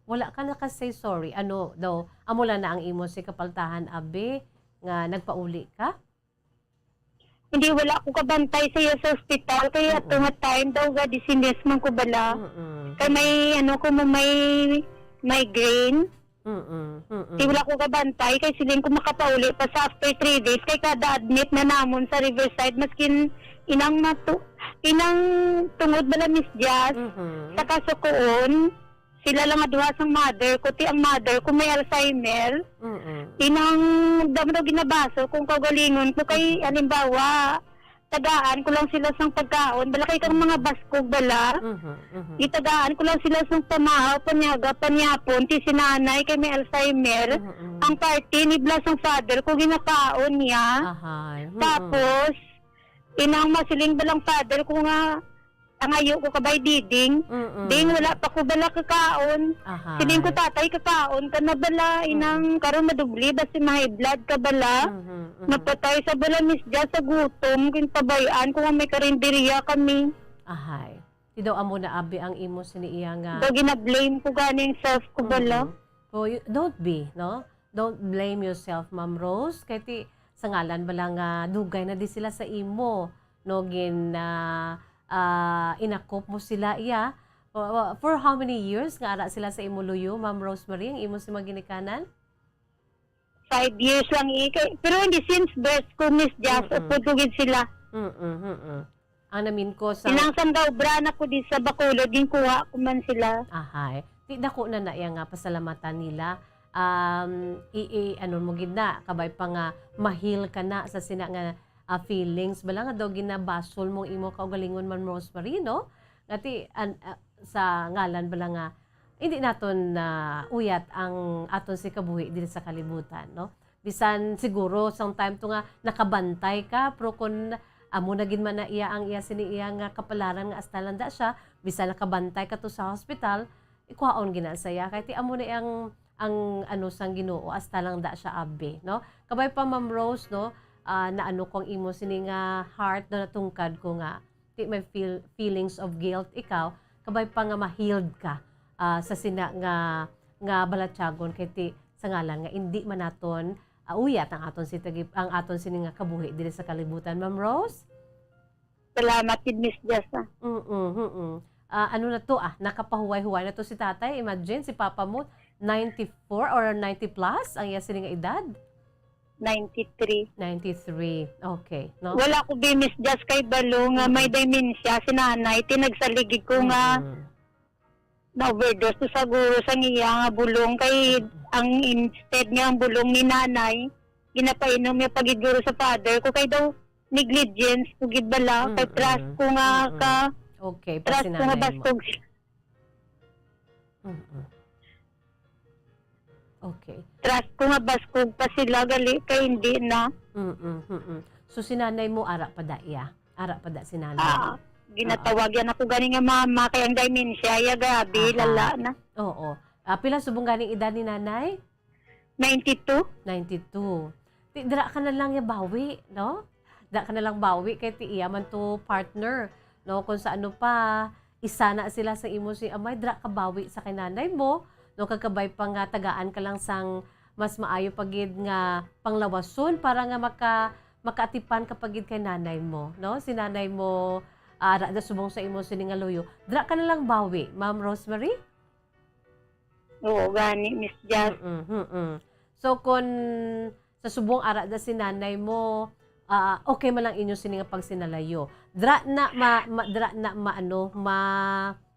wala ka na kasi sorry. Ano daw, amula na ang imo si kapaltahan abe nga nagpauli ka? Hindi wala ko kabantay sa iya sa ospital kaya tunga time daw ga disinis man ko bala. Kay may ano ko may migraine. Di wala ko kabantay kay siling ko makapauli pa sa after 3 days kay kada admit na namon sa Riverside maskin inang tungod bala Miss Jazz sa kasukoon sila lang aduha sang mother ko ti ang mother ko may Alzheimer. Inang damo ginabaso kung kagalingon ko kay halimbawa tagaan ko lang sila sang pagkaon bala kay kang mga baskog bala. Itagaan ko lang sila sang pamahaw panyaga panyapon ti sinanay kay may Alzheimer. Ang party ni Blas ang father ko ginakaon niya. Tapos inang masiling balang father ko nga angayo ko kabay diding. Ding wala pa ko bala kakaon. Siling ko tatay kakaon ka na bala inang karon madubli basi may blood ka bala. Napatay sa bala Miss Jazz sa gutom kin pabayaan ko nga may karinderya kami. Ahay. Ti daw amo na abi ang imo siniiya nga. Daw gina-blame ko ganing self ko bala. So, don't be, no? Don't blame yourself, Ma'am Rose. Kaya ti, sa ngalan ba lang dugay na di sila sa imo. No, inakop mo sila, iya. For how many years nga ara sila sa imo luyo, Ma'am Rosemary, ang imo si maginikanan? 5 years lang pero hindi since birth ko Miss Jazz upod sila. Ang namin ko sa... Inangsam daw brana ko di sa Bacolod, din kuha ko man sila. Ahay. Di dako na iya nga pasalamatan nila. Ano mo gina, kabay pa nga mahil ka na sa sina nga feelings. Bala nga daw ginabasol mong imo kaugalingon man Rosemary, no? Ngati sa ngalan bala nga hindi naton uyat ang aton si kabuhi dili sa kalibutan, no? Bisan siguro sang time to nga nakabantay ka pero kun amo na gid man na iya ang iya siniiya nga kapalaran nga astalanda siya, bisan nakabantay ka to sa hospital, ikuhaon gina saya kay ti amo na ang ano sang Ginoo astalang da siya abbe, no? Kabay pa Ma'am Rose, no? Na ano kong imo sini nga heart na natungkad ko nga ti may feelings of guilt ikaw kabay pa nga ma-healed ka sa sina nga balatyagon kay ti sa ngalan nga hindi man naton uyat ang aton sini nga kabuhi dili sa kalibutan, Ma'am Rose. Salamat kid Miss Jazz. Ano na to nakapahuway-huway na to si tatay. Imagine si papa mo 94 or 90 plus ang iya sini nga edad. 93. Okay, no? Wala ko bi Miss Jazz kay balo nga may dementia si nanay tinagsaligid ko nga na-overdose to siguro sa iya nga bulong kay ang instead nga ang bulong ni nanay ginapainom niya pagiguro sa father ko kay daw negligence ko gid bala kay trust ko nga ka okay pa trust si ko nga nanay mo. baskog. Okay. Trust ko nga baskog pa sila gali kay hindi na. So si nanay mo ara pa da iya. Ara pa da si nanay. Ginatawag yan ako gani nga mama kay ang dementia ya gabi lala na. Oo. Pila subong ganing edad ni nanay? 92. 92. Dira ka na lang ya bawi, no? Dira ka na lang bawi kay ti iya man to partner, no? Kung sa ano pa isa na sila sa imo si amay, dira ka bawi sa kinanay mo, no? Kagkabay pa nga tagaan ka lang sang mas maayo pagid nga panglawason para nga makaatipan ka pagid kay nanay mo, no? Si nanay mo ara da subong sa imo sini nga loyo. Dira ka na lang bawi, Ma'am Rosemary? Oo, gani Miss Jazz. So kung sa subong ara da si nanay mo, okay man lang inyo sini nga pagsinalayo. Dra na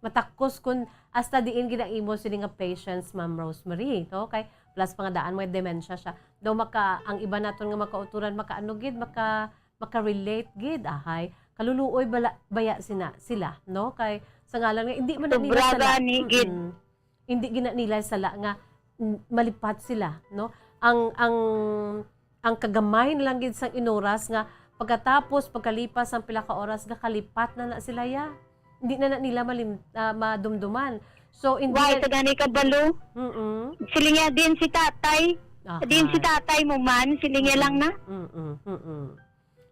matakos kun hasta diin ginaimo sini nga patients, Ma'am Rosemary, no? Kay plus pangadaan may dementia siya. Daw ang iba naton nga makauturan makaano gid maka-relate gid ahay. Kaluluoy baya sila, no? Kay sa ngalan nga hindi man na nila Sobra sala. gani, gid. Hindi gina nila sala nga malipat sila, no? Ang kagamay lang gid sang inoras nga pagkatapos pagkalipas ang pila ka oras nga kalipat na sila ya. Hindi na nila madumduman. So hindi Why, sa gani kabalo? Silingya din si tatay. Din si tatay mo man, silingya lang na.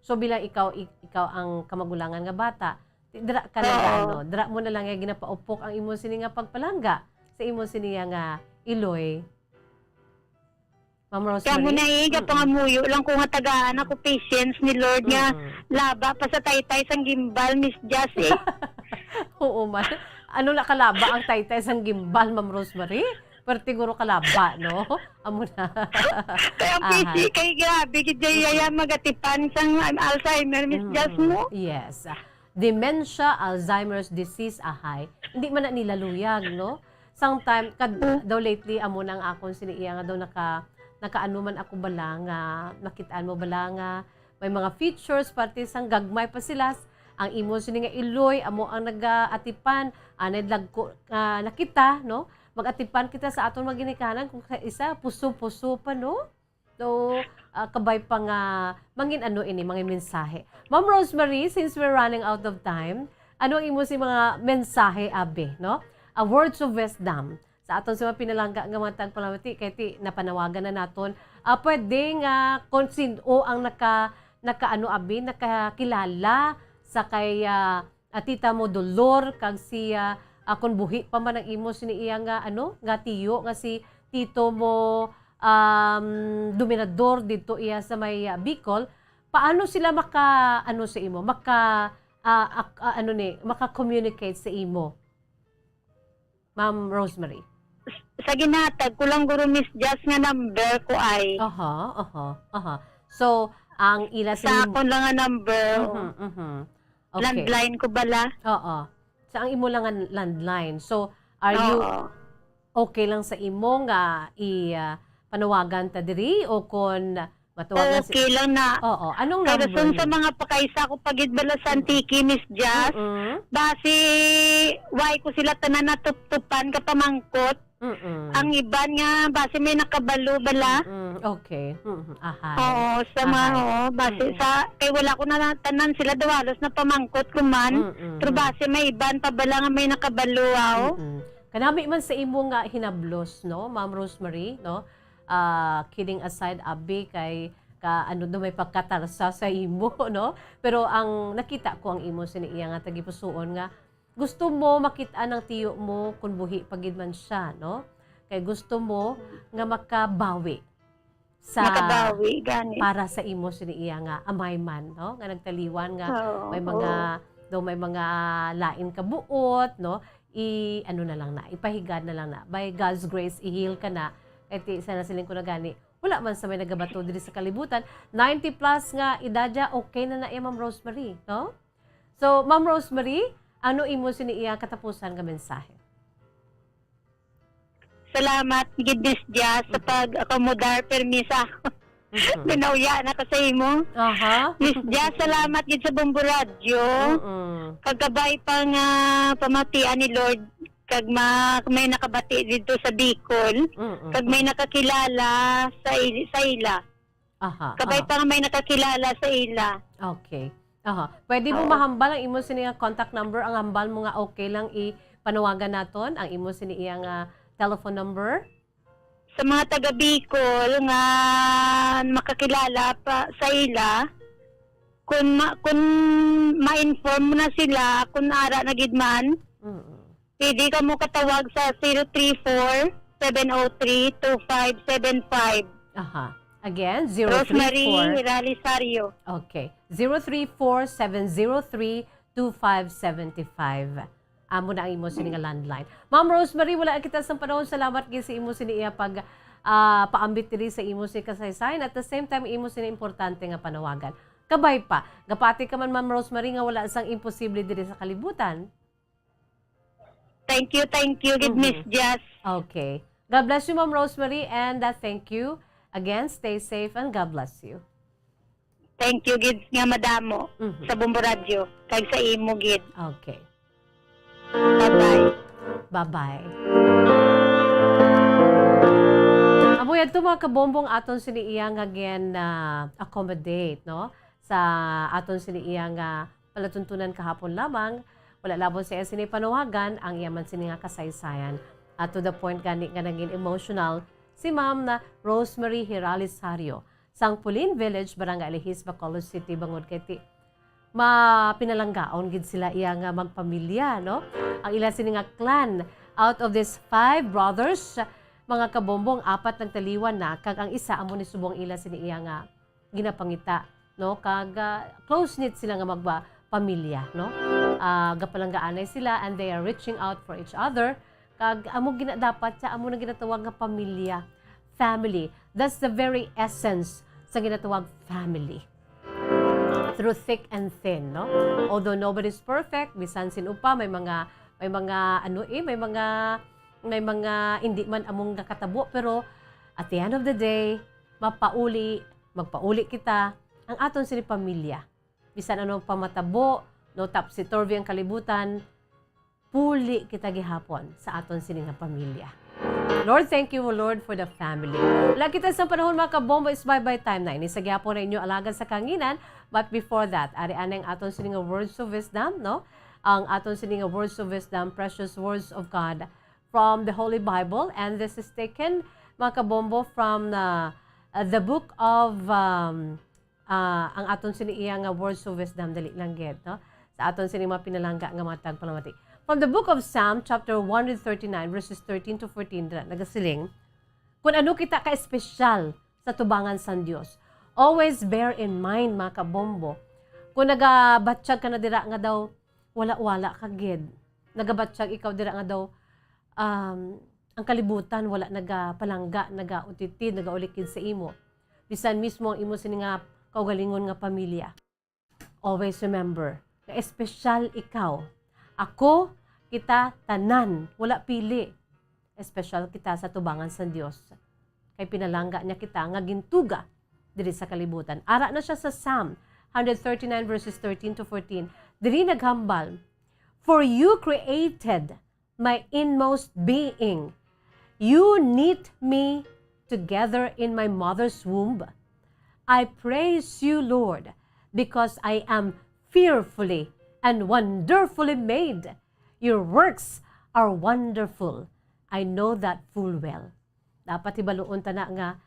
So bilang ikaw ang kamagulangan nga bata, dira ka na dira mo na lang nga ginapaupok ang imo sini nga pagpalangga sa imo sini nga iloy. Ma'am Rosemary. Kaya mo na pangamuyo lang kung nga tagaan ako patience ni Lord nga laba pa sa taytay sang gimbal, Miss Jas. Oo man. Ano na kalaba ang taytay sang gimbal, Ma'am Rosemary? Pero siguro kalaba, no? Amo na. Kaya ang PC kay grabe, kaya magatipan sang Alzheimer, Miss Jas mo. Yes. Dementia, Alzheimer's disease, ahay. Hindi man na nilaluyag, no? Sometime, daw lately, amo nang akong siniiya nga daw nakaano man ako bala nga, nakitaan mo bala nga, may mga features, pati sang gagmay pa sila, ang imo sini nga iloy, amo ang nag-atipan, anadlagko nakita, no? Mag-atipan kita sa aton maginikanan kung isa puso-puso pa, no? So, kabay pa nga mangin mga mensahe. Ma'am Rosemary, since we're running out of time, ano ang imo si mga mensahe abi, no? Words of wisdom sa aton sa mga pinalangga nga mga tagpalamati kay ti napanawagan na naton. Pwede nga konsino ang nakakilala sa kay tita mo Dolor kag siya kun buhi pa man ang imo siniiya nga tiyo nga si tito mo Dominador dito iya sa may Bicol. Paano sila sa imo maka-communicate sa imo, Ma'am Rosemary? Sa ginatag ko lang guro, Miss Jas, nga number ko ay. So, ang ila Sa akon lang nga number. Okay. Landline ko bala. Oo. Sa ang imo lang ang landline. So, are you okay lang sa imo nga panawagan ta diri o kon matawagan Okay lang na. Oo. Anong Pero number? sa mga pakaisa ko pagid bala sa Antiki, Miss Jas, basi why ko sila tanan natutupan kapamangkot. Ang iban nga basi may nakabalo bala. Okay. Ahay. Oo, sa mga basi sa kay wala ko na tanan sila dawalos na pamangkot ko man. Pero basi may iban pa bala nga may nakabalo aw. Kanami man sa imo nga hinablos, no, Ma'am Rosemary, no? Kidding aside, abi kay may pagkatarsa sa imo, no? Pero ang nakita ko ang imo siniiya nga tagipusoon nga gusto mo makita ng tiyo mo kung buhi pagid man siya, no? Kay gusto mo nga makabawi gani. para sa imo siniiya nga amay man, no? Nga nagtaliwan nga may mga lain kabuot, no? Ipahigad na lang na. By God's grace, i-heal ka na. Kaya sana siling ko na gani. Wala man sa may nagabato diri sa kalibutan. 90 plus nga idadya, okay na Ma'am Rosemary, no? So, Ma'am Rosemary, ano imo siniiya katapusan nga mensahe? Salamat gid Miss Jas sa pag-akomodar permisa. Binawya na ka sa imo. Miss Jas, salamat gid sa Bombo Radio. Kagabay pa nga pamatian ni Lord kag may nakabati dito sa Bicol. Kag may nakakilala sa ila. Kabay pa nga may nakakilala sa ila. Okay. Pwede mo mahambal ang imo siniya contact number, ang hambal mo nga okay lang ipanawagan naton ang imo siniya nga telephone number. Sa mga taga Bicol nga makakilala pa sa ila, kung ma-inform mo na sila kung ara na gid man, pwede ka mo katawag sa 034-703-2575. Again, Rosemary Realisario. Okay. 034-703-2575. Amo na ang imo sini nga landline. Ma'am Rosemary, wala kita sa panahon. Salamat gyud sa imo sini pag paambit diri sa imo si kasaysayan at the same time imo sini importante nga panawagan. Kabay pa, gapati ka man Ma'am Rosemary nga wala sang imposible diri sa kalibutan. Thank you, Good Miss Jazz. Okay. God bless you, Ma'am Rosemary, and thank you. Again, stay safe and God bless you. Thank you, Gid, nga madamo sa Bombo Radio. Kag sa imo, Gid. Okay. Bye-bye. Bye-bye. Amo yan mga kabombong aton siniiyang again na accommodate, no? Sa aton siniiyang palatuntunan kahapon lamang, wala labon sa sini panuwagan ang iyaman sini nga kasaysayan. At to the point gani nga naging emotional si Ma'am na Rosemary Hiralisario sang Pulin Village, Barangay Alihis, Bacolod City, bangod kay ti mapinalanggaon gid sila iya nga magpamilya, no? Ang ila sini nga clan out of these 5 brothers, mga kabombong 4 nagtaliwan na kag ang isa amo ni subong ila sini iya nga ginapangita, no? Kag close knit sila nga magpamilya, no? Gapalanggaanay sila and they are reaching out for each other. Kag amo dapat sa amo na ginatawag nga pamilya, family. That's the very essence sa ginatawag family. Through thick and thin, no? Although nobody's perfect, bisan sinupa may mga hindi man among nakatabo, pero at the end of the day, magpauli kita ang aton sini pamilya. Bisan anong pamatabo, no topsy-turvy ang kalibutan, puli kita gihapon sa aton sini nga pamilya. Lord, thank you, Lord, for the family. Wala kita sa panahon mga kabombo, is bye-bye time na. Ini sa gyapon na inyo alagan sa kanginan. But before that, ari-anay ang aton sini nga words of wisdom, no? Ang aton sini nga words of wisdom, precious words of God from the Holy Bible. And this is taken, mga kabombo, from the book of ang aton sini iya nga words of wisdom, dali lang gid, no? Sa aton sini mga pinalangga nga matag palamati. From the book of Psalm, chapter 139, verses 13 to 14, nagasiling, kung ano kita ka-espesyal sa tubangan sa Diyos, always bear in mind, mga kabombo, kung nagabatsyag ka na dira nga daw, wala-wala ka gid. Nagabatsyag ikaw dira nga daw, ang kalibutan, wala nagapalangga, nagautitid, nagaulikid sa imo. Bisan mismo ang imo sini nga kaugalingon nga pamilya. Always remember, na espesyal ikaw. Ako, kita, tanan, wala pili. Espesyal kita sa tubangan sa Diyos. Kay pinalangga niya kita, nga gintuga diri sa kalibutan. Ara na siya sa Psalm 139 verses 13 to 14. Diri naghambal, for you created my inmost being. You knit me together in my mother's womb. I praise you, Lord, because I am fearfully and wonderfully made. Your works are wonderful. I know that full well. Dapat ibaluon ta na nga,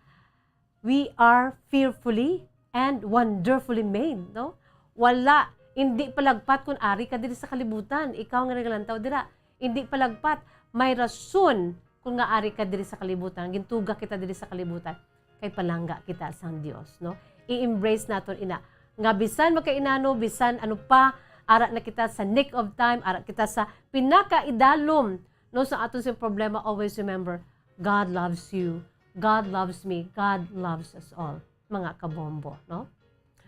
we are fearfully and wonderfully made, no? Wala, hindi palagpat kung ari ka diri sa kalibutan. Ikaw nga nagalantaw dira. Hindi palagpat, may rason kung nga ari ka diri sa kalibutan. Gintuga kita diri sa kalibutan. Kay palangga kita sa Dios, no? I-embrace naton ina. Nga bisan makainano, bisan ano pa, ara na kita sa nick of time, ara kita sa pinakaidalom, no, sa aton sa problema. Always remember, God loves you, God loves me, God loves us all, mga kabombo, no?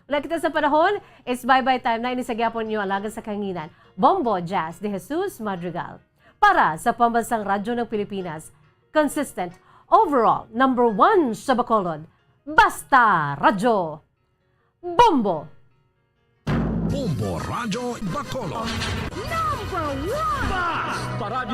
Wala kita sa panahon, it's bye-bye time na. Ini sa gyapon niyo alagan sa kanginan, Bombo Jazz de Jesus Madrigal, para sa Pambansang Radyo ng Pilipinas, consistent, overall, number 1 sa Bacolod, Basta Radyo Bombo! Bombo Radio Bacolod. #1 Basta Radio.